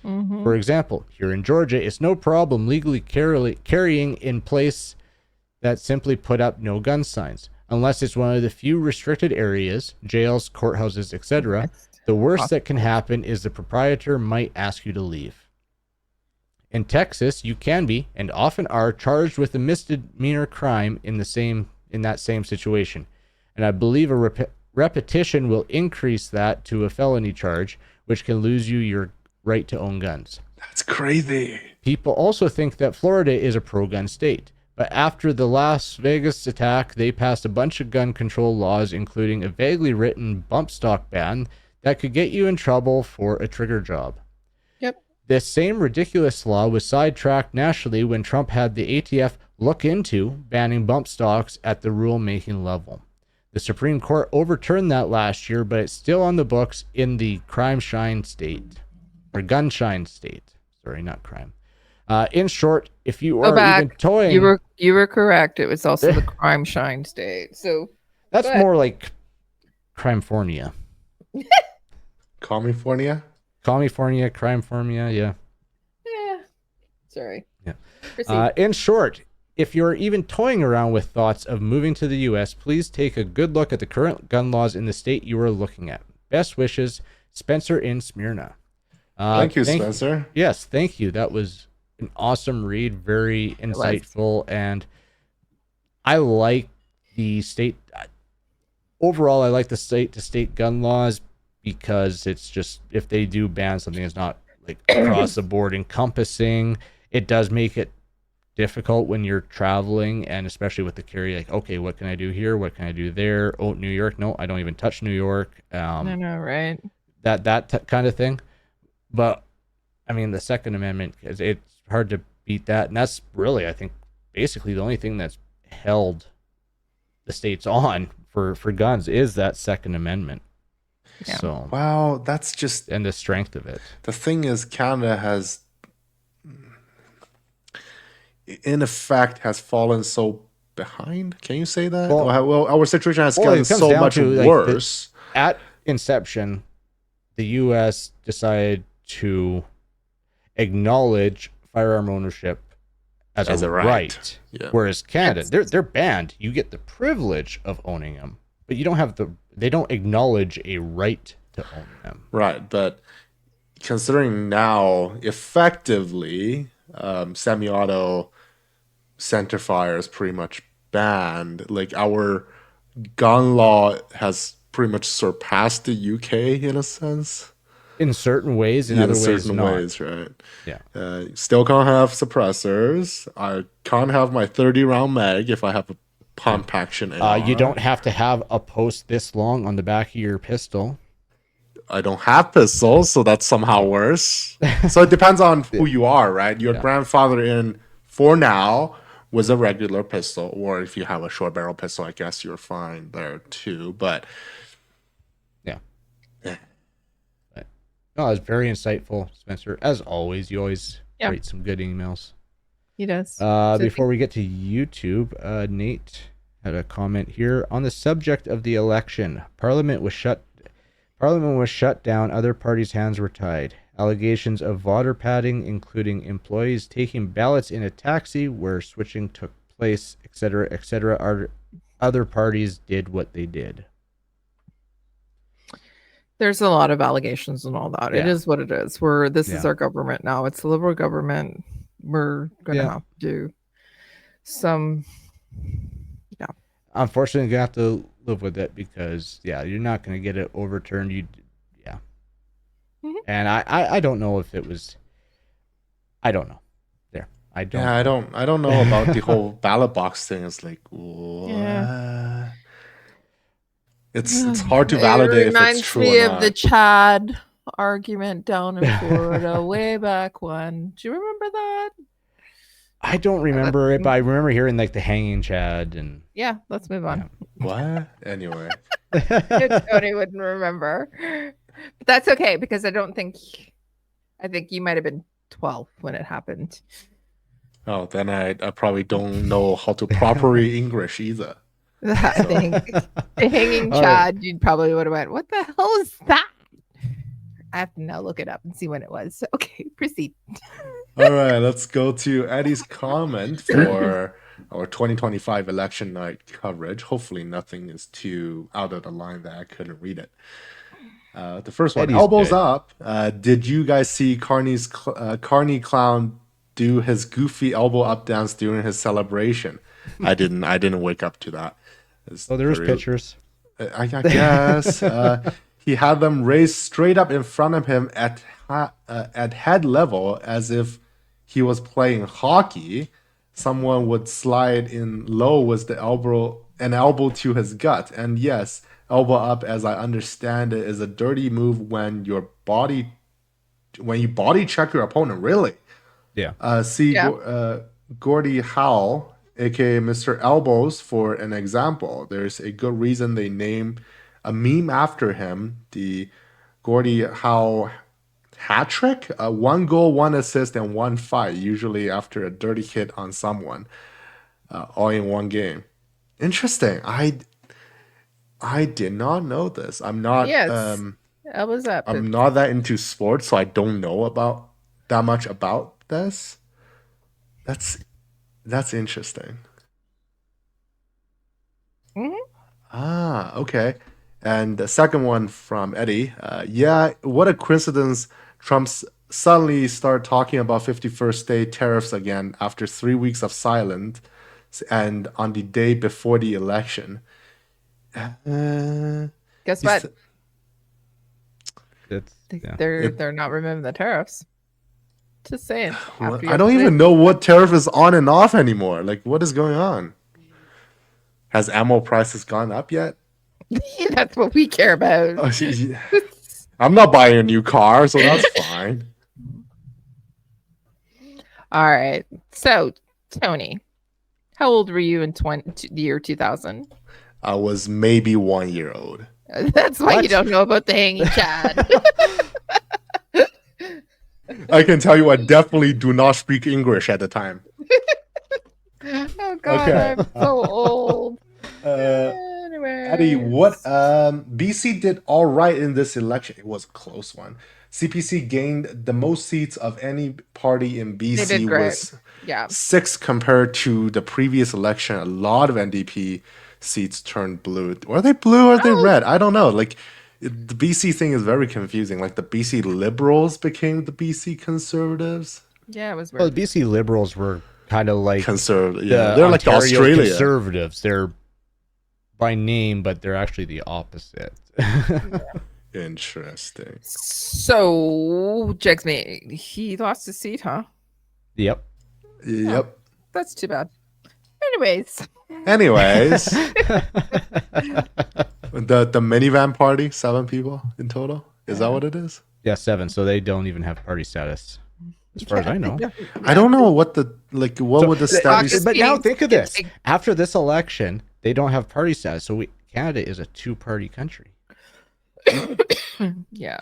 For example, here in Georgia, it's no problem legally carrying in place that simply put up no gun signs, unless it's one of the few restricted areas, jails, courthouses, etc. The worst that can happen is the proprietor might ask you to leave. In Texas, you can be, and often are, charged with a misdemeanor crime in that same situation. And I believe a repetition will increase that to a felony charge, which can lose you your right to own guns. That's crazy. People also think that Florida is a pro-gun state. But after the Las Vegas attack, they passed a bunch of gun control laws, including a vaguely written bump stock ban that could get you in trouble for a trigger job. Yep. This same ridiculous law was sidetracked nationally when Trump had the ATF look into banning bump stocks at the rulemaking level. The Supreme Court overturned that last year, but it's still on the books in the crime-shine state. Or gun-shine state. Sorry, not crime. In short, if you are even toying... You were correct. It was also the crime-shine state. So that's more like Crimefornia. California? California, Crimefornia, yeah. Yeah. Sorry. Yeah. In short, if you're even toying around with thoughts of moving to the U.S., please take a good look at the current gun laws in the state you are looking at. Best wishes, Spencer in Smyrna. Thank you, Spencer. Yes, thank you. That was an awesome read, very insightful, and I like the state... Overall, I like the state-to-state gun laws because it's just, if they do ban something, it's not like across the board encompassing. It does make it difficult when you're traveling, and especially with the carry, like, okay, what can I do here? What can I do there? Oh, New York? No, I don't even touch New York. I know, right? That kind of thing. But, I mean, the Second Amendment, it's hard to beat that, and that's really, I think, basically the only thing that's held the states on for guns is that Second Amendment. Yeah. So wow, that's just... And the strength of it. The thing is, Canada has, in effect, has fallen so behind. Can you say that? Well, our situation has gotten so much worse. At inception, the U.S. decided to acknowledge firearm ownership as a right. Yeah. Whereas Canada, they're banned. You get the privilege of owning them, but you don't have they don't acknowledge a right to own them. Right, but considering now effectively semi-auto centerfire is pretty much banned, like our gun law has pretty much surpassed the UK in a sense. In certain ways, in other ways, certain not. ways, right? Yeah. Still can't have suppressors. I can't have my 30-round mag if I have a pump action AR. You don't have to have a post this long on the back of your pistol. I don't have pistols, so that's somehow worse. So it depends on who you are, right? Your grandfather in, for now, was a regular pistol, or if you have a short barrel pistol, I guess you're fine there too. But no, it's very insightful, Spencer. As always, you always Yeah. write some good emails. He does. Before we get to YouTube, Nate had a comment here on the subject of the election. Parliament was shut down. Other parties' hands were tied. Allegations of voter padding, including employees taking ballots in a taxi where switching took place, etc., etc. Other parties did what they did. There's a lot of allegations and all that. It Yeah. is what it is. This is our government now. It's a liberal government. We're gonna have to do some. Yeah. Unfortunately, you have to live with it because you're not going to get it overturned. And I don't know if it was. I don't know. I don't. Yeah, I don't know about the whole ballot box thing. It's like, what? Yeah. It's hard to validate It if reminds it's true me or of not. the Chad argument down in Florida way back when. Do you remember that? I don't remember it, but I remember hearing like the hanging Chad and. Yeah, let's move on. What? Anyway. Tony wouldn't remember. But that's okay because I think you might have been 12 when it happened. Oh, then I probably don't know how to properly English either. I think the hanging All Chad, you probably would have went, what the hell is that? I have to now look it up and see when it was. So, okay, proceed. All right, let's go to Eddie's comment for our 2025 election night coverage. Hopefully nothing is too out of the line that I couldn't read it. The first one, Eddie's elbows good. up. Did you guys see Carney Clown do his goofy elbow up dance during his celebration? I didn't wake up to that. Oh, there's pictures. I guess he had them raised straight up in front of him at head level, as if he was playing hockey. Someone would slide in low with the elbow to his gut. And yes, elbow up, as I understand it, is a dirty move when you body check your opponent. Really? Yeah. Gordie Howe, aka Mr. Elbows, for an example. There's a good reason they named a meme after him, the Gordie Howe hat trick. 1 goal, 1 assist, and 1 fight, usually after a dirty hit on someone, all in one game. Interesting. I did not know this. I'm not Elbows up. I'm not that into sports, so I don't know about that much about this. That's interesting. Okay. And the second one from Eddie. What a coincidence. Trump's suddenly started talking about 51st state tariffs again after 3 weeks of silence, and on the day before the election. Guess what? They're not removing the tariffs. Just saying. I don't even know what tariff is on and off anymore. Like, what is going on? Has ammo prices gone up yet? That's what we care about. I'm not buying a new car, so that's fine. All right. So, Tony, how old were you in the year 2000? I was maybe 1 year old. That's why you don't know about the hanging Chad. I can tell you I definitely do not speak English at the time. Oh God, Okay. I'm so old. Eddie, what BC did all right in this election. It was a close one. CPC gained the most seats of any party in They BC did great. was Yeah. 6 compared to the previous election. A lot of NDP seats turned blue. Were they blue or are they red? I don't know. Like the BC thing is very confusing. Like the BC Liberals became the BC Conservatives. Yeah, it was Well, weird. the BC Liberals were kind of like Conservative, the yeah, they're like the Ontario Australia. Conservatives. They're by name, but they're actually the opposite. Interesting. So, Jegsmate, he lost his seat, huh? Yep. Yep. That's too bad. Anyways, Anyways, the minivan party, 7 people in total. Is that what it is? Yeah, 7. So they don't even have party status, as far as I know. I don't know what the what would the status. But now meetings think of get this: big. after this election, they don't have party status. So Canada is a 2-party country. Yeah.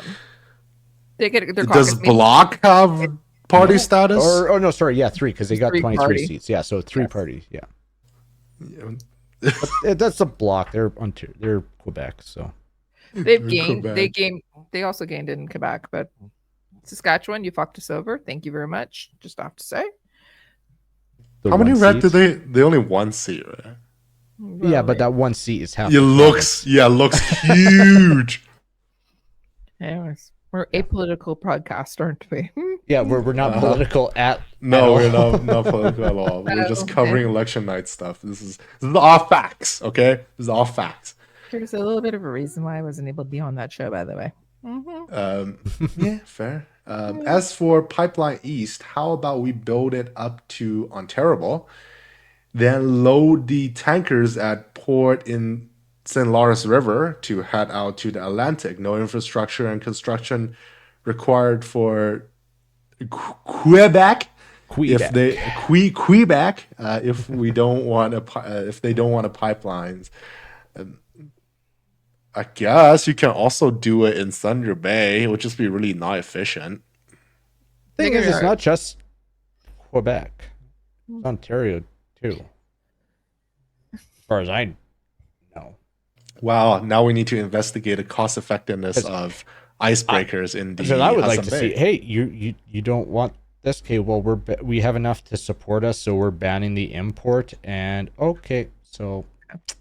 They get their Does caucus meetings. Bloc have party status? Or no, sorry, yeah, 3 because they got 23 3-party. seats. Yeah, so 3 parties. Yeah, Yeah. that's a block. They're Quebec, so They've In gained. They Quebec. gained. They also gained in Quebec, but Saskatchewan, you fucked us over. Thank you very much. Just have to say. the How many one red seat. did they? They only 1 seat, right? Yeah, but that 1 seat is half. It the looks, province. yeah, it looks huge. Anyways, we're apolitical podcast, aren't we? Yeah, we're not political at. No, at we're all. not political at all. We're just Oh, covering okay. election night stuff. This is all facts, okay? This is all facts. There's a little bit of a reason why I wasn't able to be on that show, by the way. Yeah, fair. As for Pipeline East, how about we build it up to Ontario, then load the tankers at port in St. Lawrence River to head out to the Atlantic. No infrastructure and construction required for Quebec. If they Quebec, if we don't want if they don't want a pipelines. I guess you can also do it in Thunder Bay. It would just be really not efficient. Thing is, it's Right. not just Quebec; it's Ontario too, as far as I know. Wow, now we need to investigate the cost effectiveness Because of icebreakers in the So I would like Hudson to Bay. see. Hey, you don't want this? Okay, well we have enough to support us, so we're banning the import. And okay, so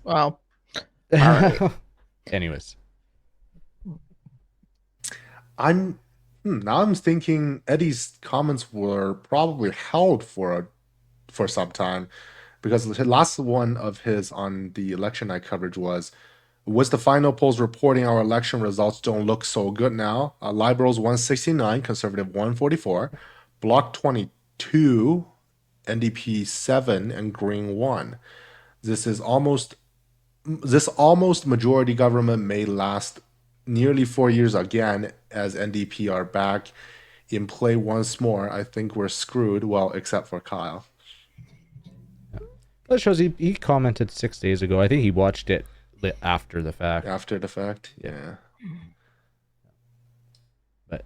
Well, right. anyways, Now I'm thinking Eddie's comments were probably held for some time because the last one of his on the election night coverage was the final polls reporting our election results don't look so good now. Liberals 169, Conservative 144, Bloc 22, NDP 7, and Green 1. This almost majority government may last nearly 4 years again as NDP are back in play once more. I think we're screwed. Well, except for Kyle. that shows he commented 6 days ago. I think he watched it after the fact. After the fact, yeah. But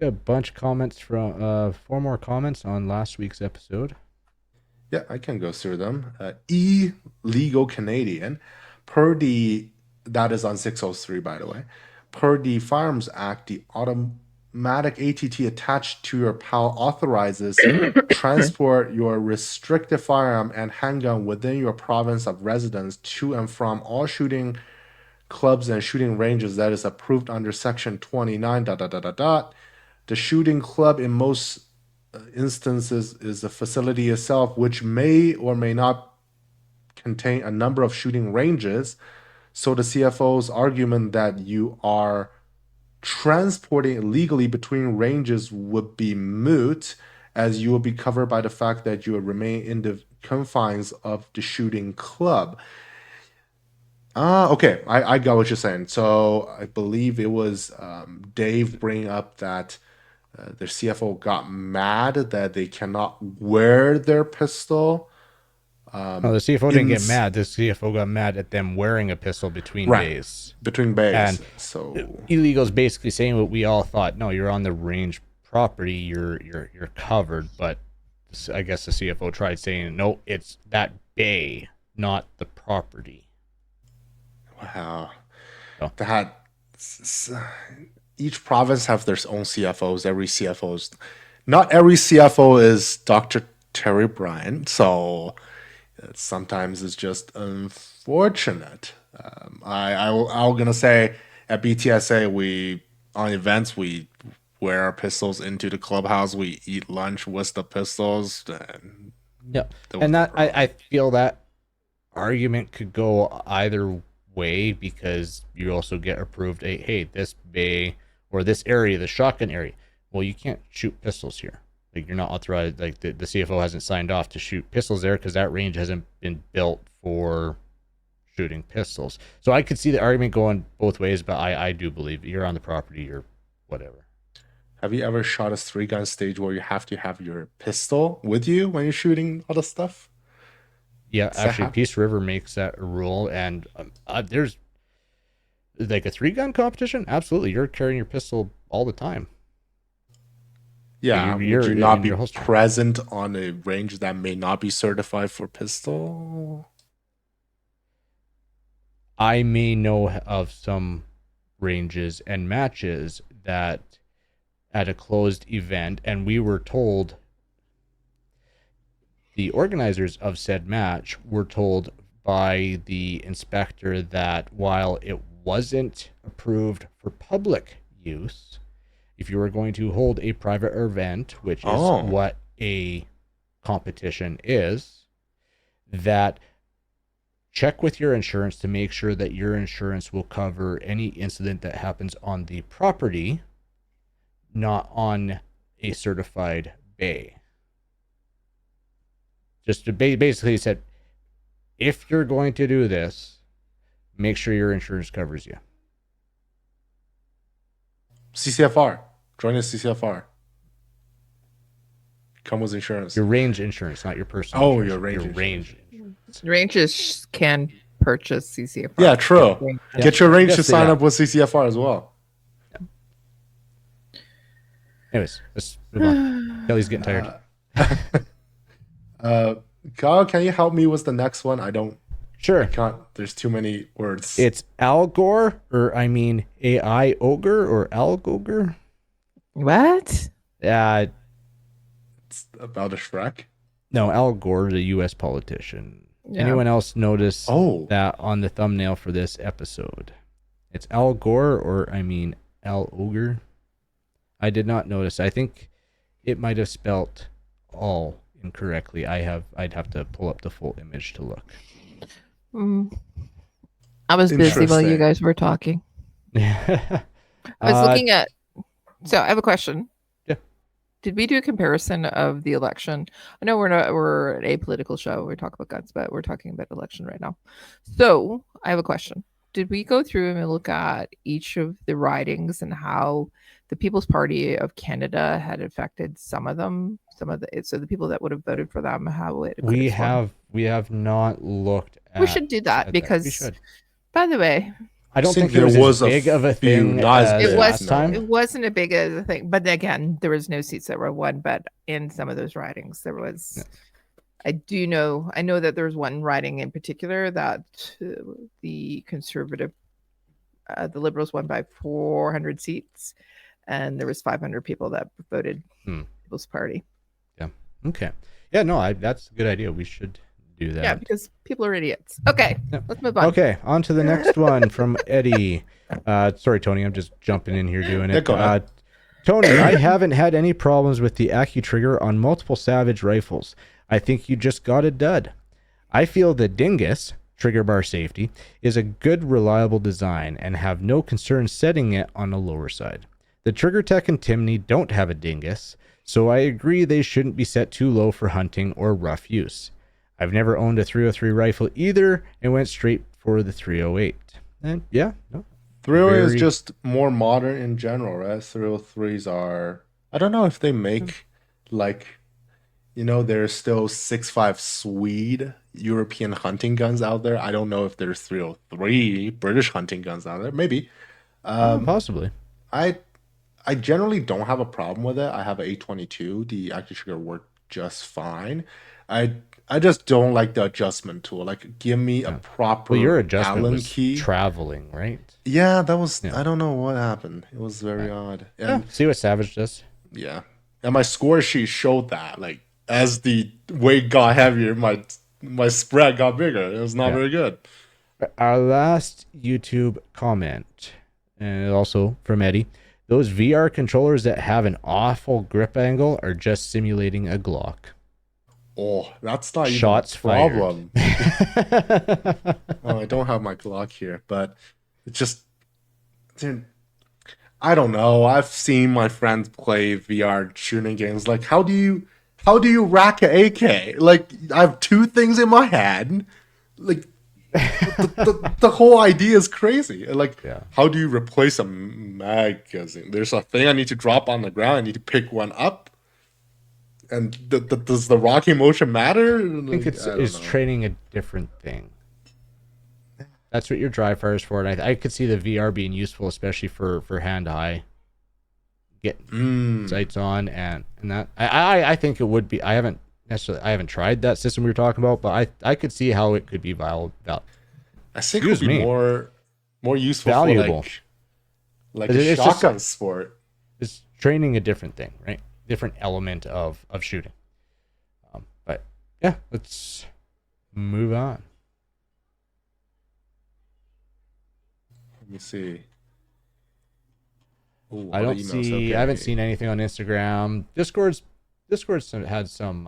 a bunch of comments from 4 more comments on last week's episode. Yeah, I can go through them. Illegal Canadian, that is on 603, by the way. Per the Firearms Act, the automatic ATT attached to your PAL authorizes transport your restricted firearm and handgun within your province of residence to and from all shooting clubs and shooting ranges that is approved under Section 29. The shooting club in most instances is the facility itself, which may or may not contain a number of shooting ranges. So the CFO's argument that you are transporting illegally between ranges would be moot, as you will be covered by the fact that you will remain in the confines of the shooting club. Okay, I got what you're saying. So I believe it was Dave bringing up that their CFO got mad that they cannot wear their pistol. No, the CFO didn't get ins- mad. The CFO got mad at them wearing a pistol between Right. bays. Between bays. And So Illegal's basically saying what we all thought. No, you're on the range property. You're covered. But I guess the CFO tried saying, no, it's that bay, not the property. wow, Oh. that each province have their own CFOs. Not every CFO is Dr. Terry Bryan, so sometimes it's just unfortunate. I'm gonna say at BTSA we on events we wear our pistols into the clubhouse. We eat lunch with the pistols. And Yeah. there was And no that problem. I feel that argument could go either way because you also get approved hey, this bay or this area, the shotgun area. Well, you can't shoot pistols here. Like you're not authorized, like the CFO hasn't signed off to shoot pistols there because that range hasn't been built for shooting pistols. So I could see the argument going both ways, but I do believe you're on the property or whatever. Have you ever shot a 3-gun stage where you have to have your pistol with you when you're shooting all the stuff? Yeah, Does that actually, happen? Peace River makes that a rule, and there's like a 3-gun competition. Absolutely, you're carrying your pistol all the time. Yeah, You're would you not in be your holster. present on a range that may not be certified for pistol? I may know of some ranges and matches that at a closed event, and we were told, the organizers of said match were told by the inspector that while it wasn't approved for public use, if you were going to hold a private event, which is Oh. what a competition is, that check with your insurance to make sure that your insurance will cover any incident that happens on the property, not on a certified bay. Just to basically said, if you're going to do this, make sure your insurance covers you. CCFR. Join the CCFR. Come with insurance. Your range insurance, not your personal. Oh, insurance. your range Your insurance. range insurance. Ranges can purchase CCFR. Yeah, true. Range- Get your range Yes, to they sign have. up with CCFR as well. Anyways, let's move on. Kelly's getting tired. Kyle, can you help me with the next one? I Sure. can't. There's too many words. It's Al Gore, or I mean AI Ogre or Al Ogre. What? Yeah, It's about a Shrek. no, Al Gore, the U.S. politician. Yeah. Anyone else notice Oh, that on the thumbnail for this episode? It's Al Gore, or I mean Al Ogre. I did not notice. I think it might have spelt all incorrectly. I'd have to pull up the full image to look. I was busy while you Interesting. guys were talking. I I was looking at. So I have a question. Yeah. Did we do a comparison of the election? I know we're an apolitical show. We talk about guns, but we're talking about election right now. So I have a question. Did we go through and look at each of the ridings and how the People's Party of Canada had affected some of them? So the people that would have voted for them, how it could we swung? have not looked at. We should do at that we because, should. by the way, I don't think think there there was was as a big of a few, thing not as as big, It last was- time. it wasn't a big as a thing, but again, there was no seats that were won. But in some of those ridings, there was. Yeah. I know that there's one riding in particular that the conservative, the Liberals won by 400 seats, and there was 500 people that voted People's Party. Okay. Yeah, no, that's a good idea. We should do that. Yeah, because people are idiots. Okay, Yeah. let's move on. Okay, on to the next one from Eddie. Sorry, Tony, I'm just jumping in here doing it. Yeah, go ahead. Tony, I haven't had any problems with the AccuTrigger on multiple Savage rifles. I think you just got a dud. I feel the Dingus, trigger bar safety, is a good, reliable design and have no concern setting it on the lower side. The Trigger Tech and Timney don't have a Dingus, so I agree they shouldn't be set too low for hunting or rough use. I've never owned a 303 rifle either and went straight for the 308. And yeah, no. 308 is Very- just more modern in general, right? 303s are. I don't know if they make like, there's still 6.5 Swede European hunting guns out there. I don't know if there's 303 British hunting guns out there. Maybe. Possibly. I generally don't have a problem with it. I have an 822. The AccuTrigger worked just fine. I just don't like the adjustment tool. Like, give me a Yeah. proper Well, your adjustment Allen was key. traveling, right? Yeah, that was. Yeah. I don't know what happened. It was very odd. Yeah. And See what Savage does. yeah, and my score sheet showed that. Like, as the weight got heavier, my spread got bigger. It was not Yeah. very good. Our last YouTube comment, and also from Eddie, those VR controllers that have an awful grip angle are just simulating a Glock. Oh, that's not even Shots a problem. Oh, I don't have my Glock here, but it just, dude, I don't know. I've seen my friends play VR shooting games. Like, how do you rack an AK? Like, I have two things in my hand. Like, the whole idea is crazy. Like, Yeah. how do you replace a magazine? There's a thing I need to drop on the ground. I need to pick one up. And does the rocking motion matter? I think it's training a different thing. That's what your dry fire is for, and I could see the VR being useful, especially for hand eye. Get sights on and that. I think it would be. I haven't tried that system we were talking about, but I could see how it could be valuable. I think it would be more useful Valuable. for like a It's just- shotgun sport. It's training a different thing, right? Different element of shooting. But yeah, let's move on. Let me see. Ooh, I other don't emails, see. okay. I haven't seen anything on Instagram. Discord's had some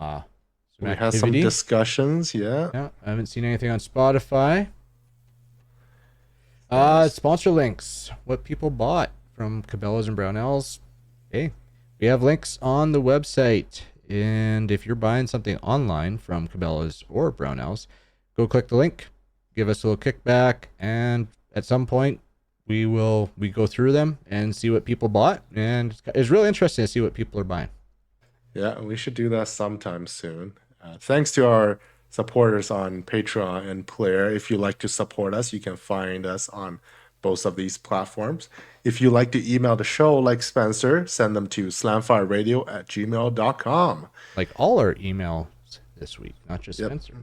We have some activity. discussions, yeah. Yeah, I haven't seen anything on Spotify. Sponsor links. What people bought from Cabela's and Brownells. Hey, we have links on the website. And if you're buying something online from Cabela's or Brownells, go click the link. Give us a little kickback. And at some point, we go through them and see what people bought. And it's really interesting to see what people are buying. Yeah, we should do that sometime soon. Thanks to our supporters on Patreon and Player. If you like to support us, you can find us on both of these platforms. If you like to email the show like Spencer, send them to slamfireradio@gmail.com. Like all our emails this week, not just Yep. Spencer.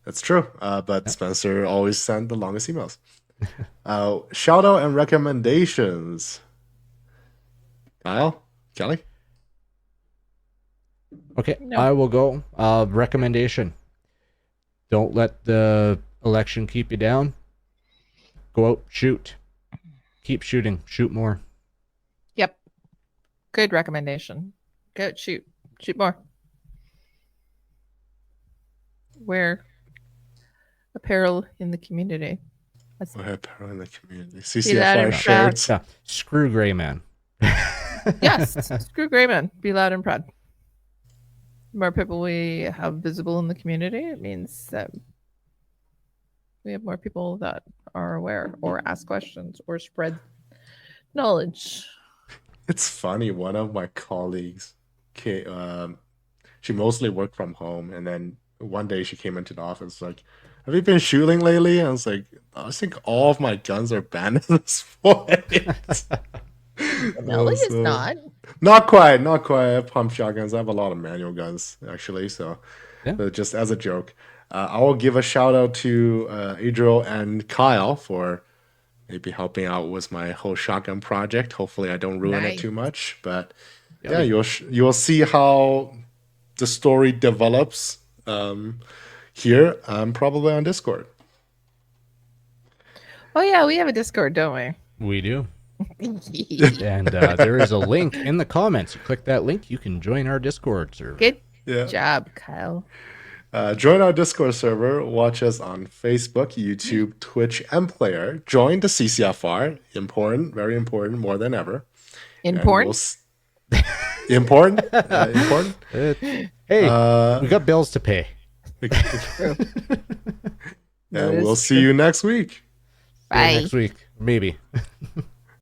That's true, but Spencer always sent the longest emails. Shout out and recommendations. Kyle? Kelly? Okay, No. I will go. Recommendation. Don't let the election keep you down. Go out, shoot. Keep shooting. Shoot more. Yep. Good recommendation. Go shoot. Shoot more. Wear apparel in the community. We're apparel in the community. that CCFR in shirts. Yeah. Screw Gray Man. Yes. Screw Grayman. Be loud and proud. The more people we have visible in the community, it means that we have more people that are aware or ask questions or spread knowledge. It's funny. One of my colleagues, she mostly worked from home, and then one day she came into the office like, "Have you been shooting lately?" And I was like, "I think all of my guns are banned at this point." No, it is So- not. Not quite. I have pump shotguns. I have a lot of manual guns actually. So, Yeah. just as a joke, I will give a shout out to Adriel and Kyle for maybe helping out with my whole shotgun project. Hopefully, I don't ruin it Nice. too much. But Yeah, yeah, you'll see how the story develops here. Probably on Discord. Oh yeah, we have a Discord, don't We do. we? And there is a link in the comments. You click that link, you can join our Discord server. Good Yeah. job, Kyle. Join our Discord server. Watch us on Facebook, YouTube, Twitch, and Player. Join the CCFR. Important, very important, more than ever. In And porn? Important. Important. Hey, Uh, we got bills to pay. True. and That we'll is see you next week. Bye. Next week, maybe.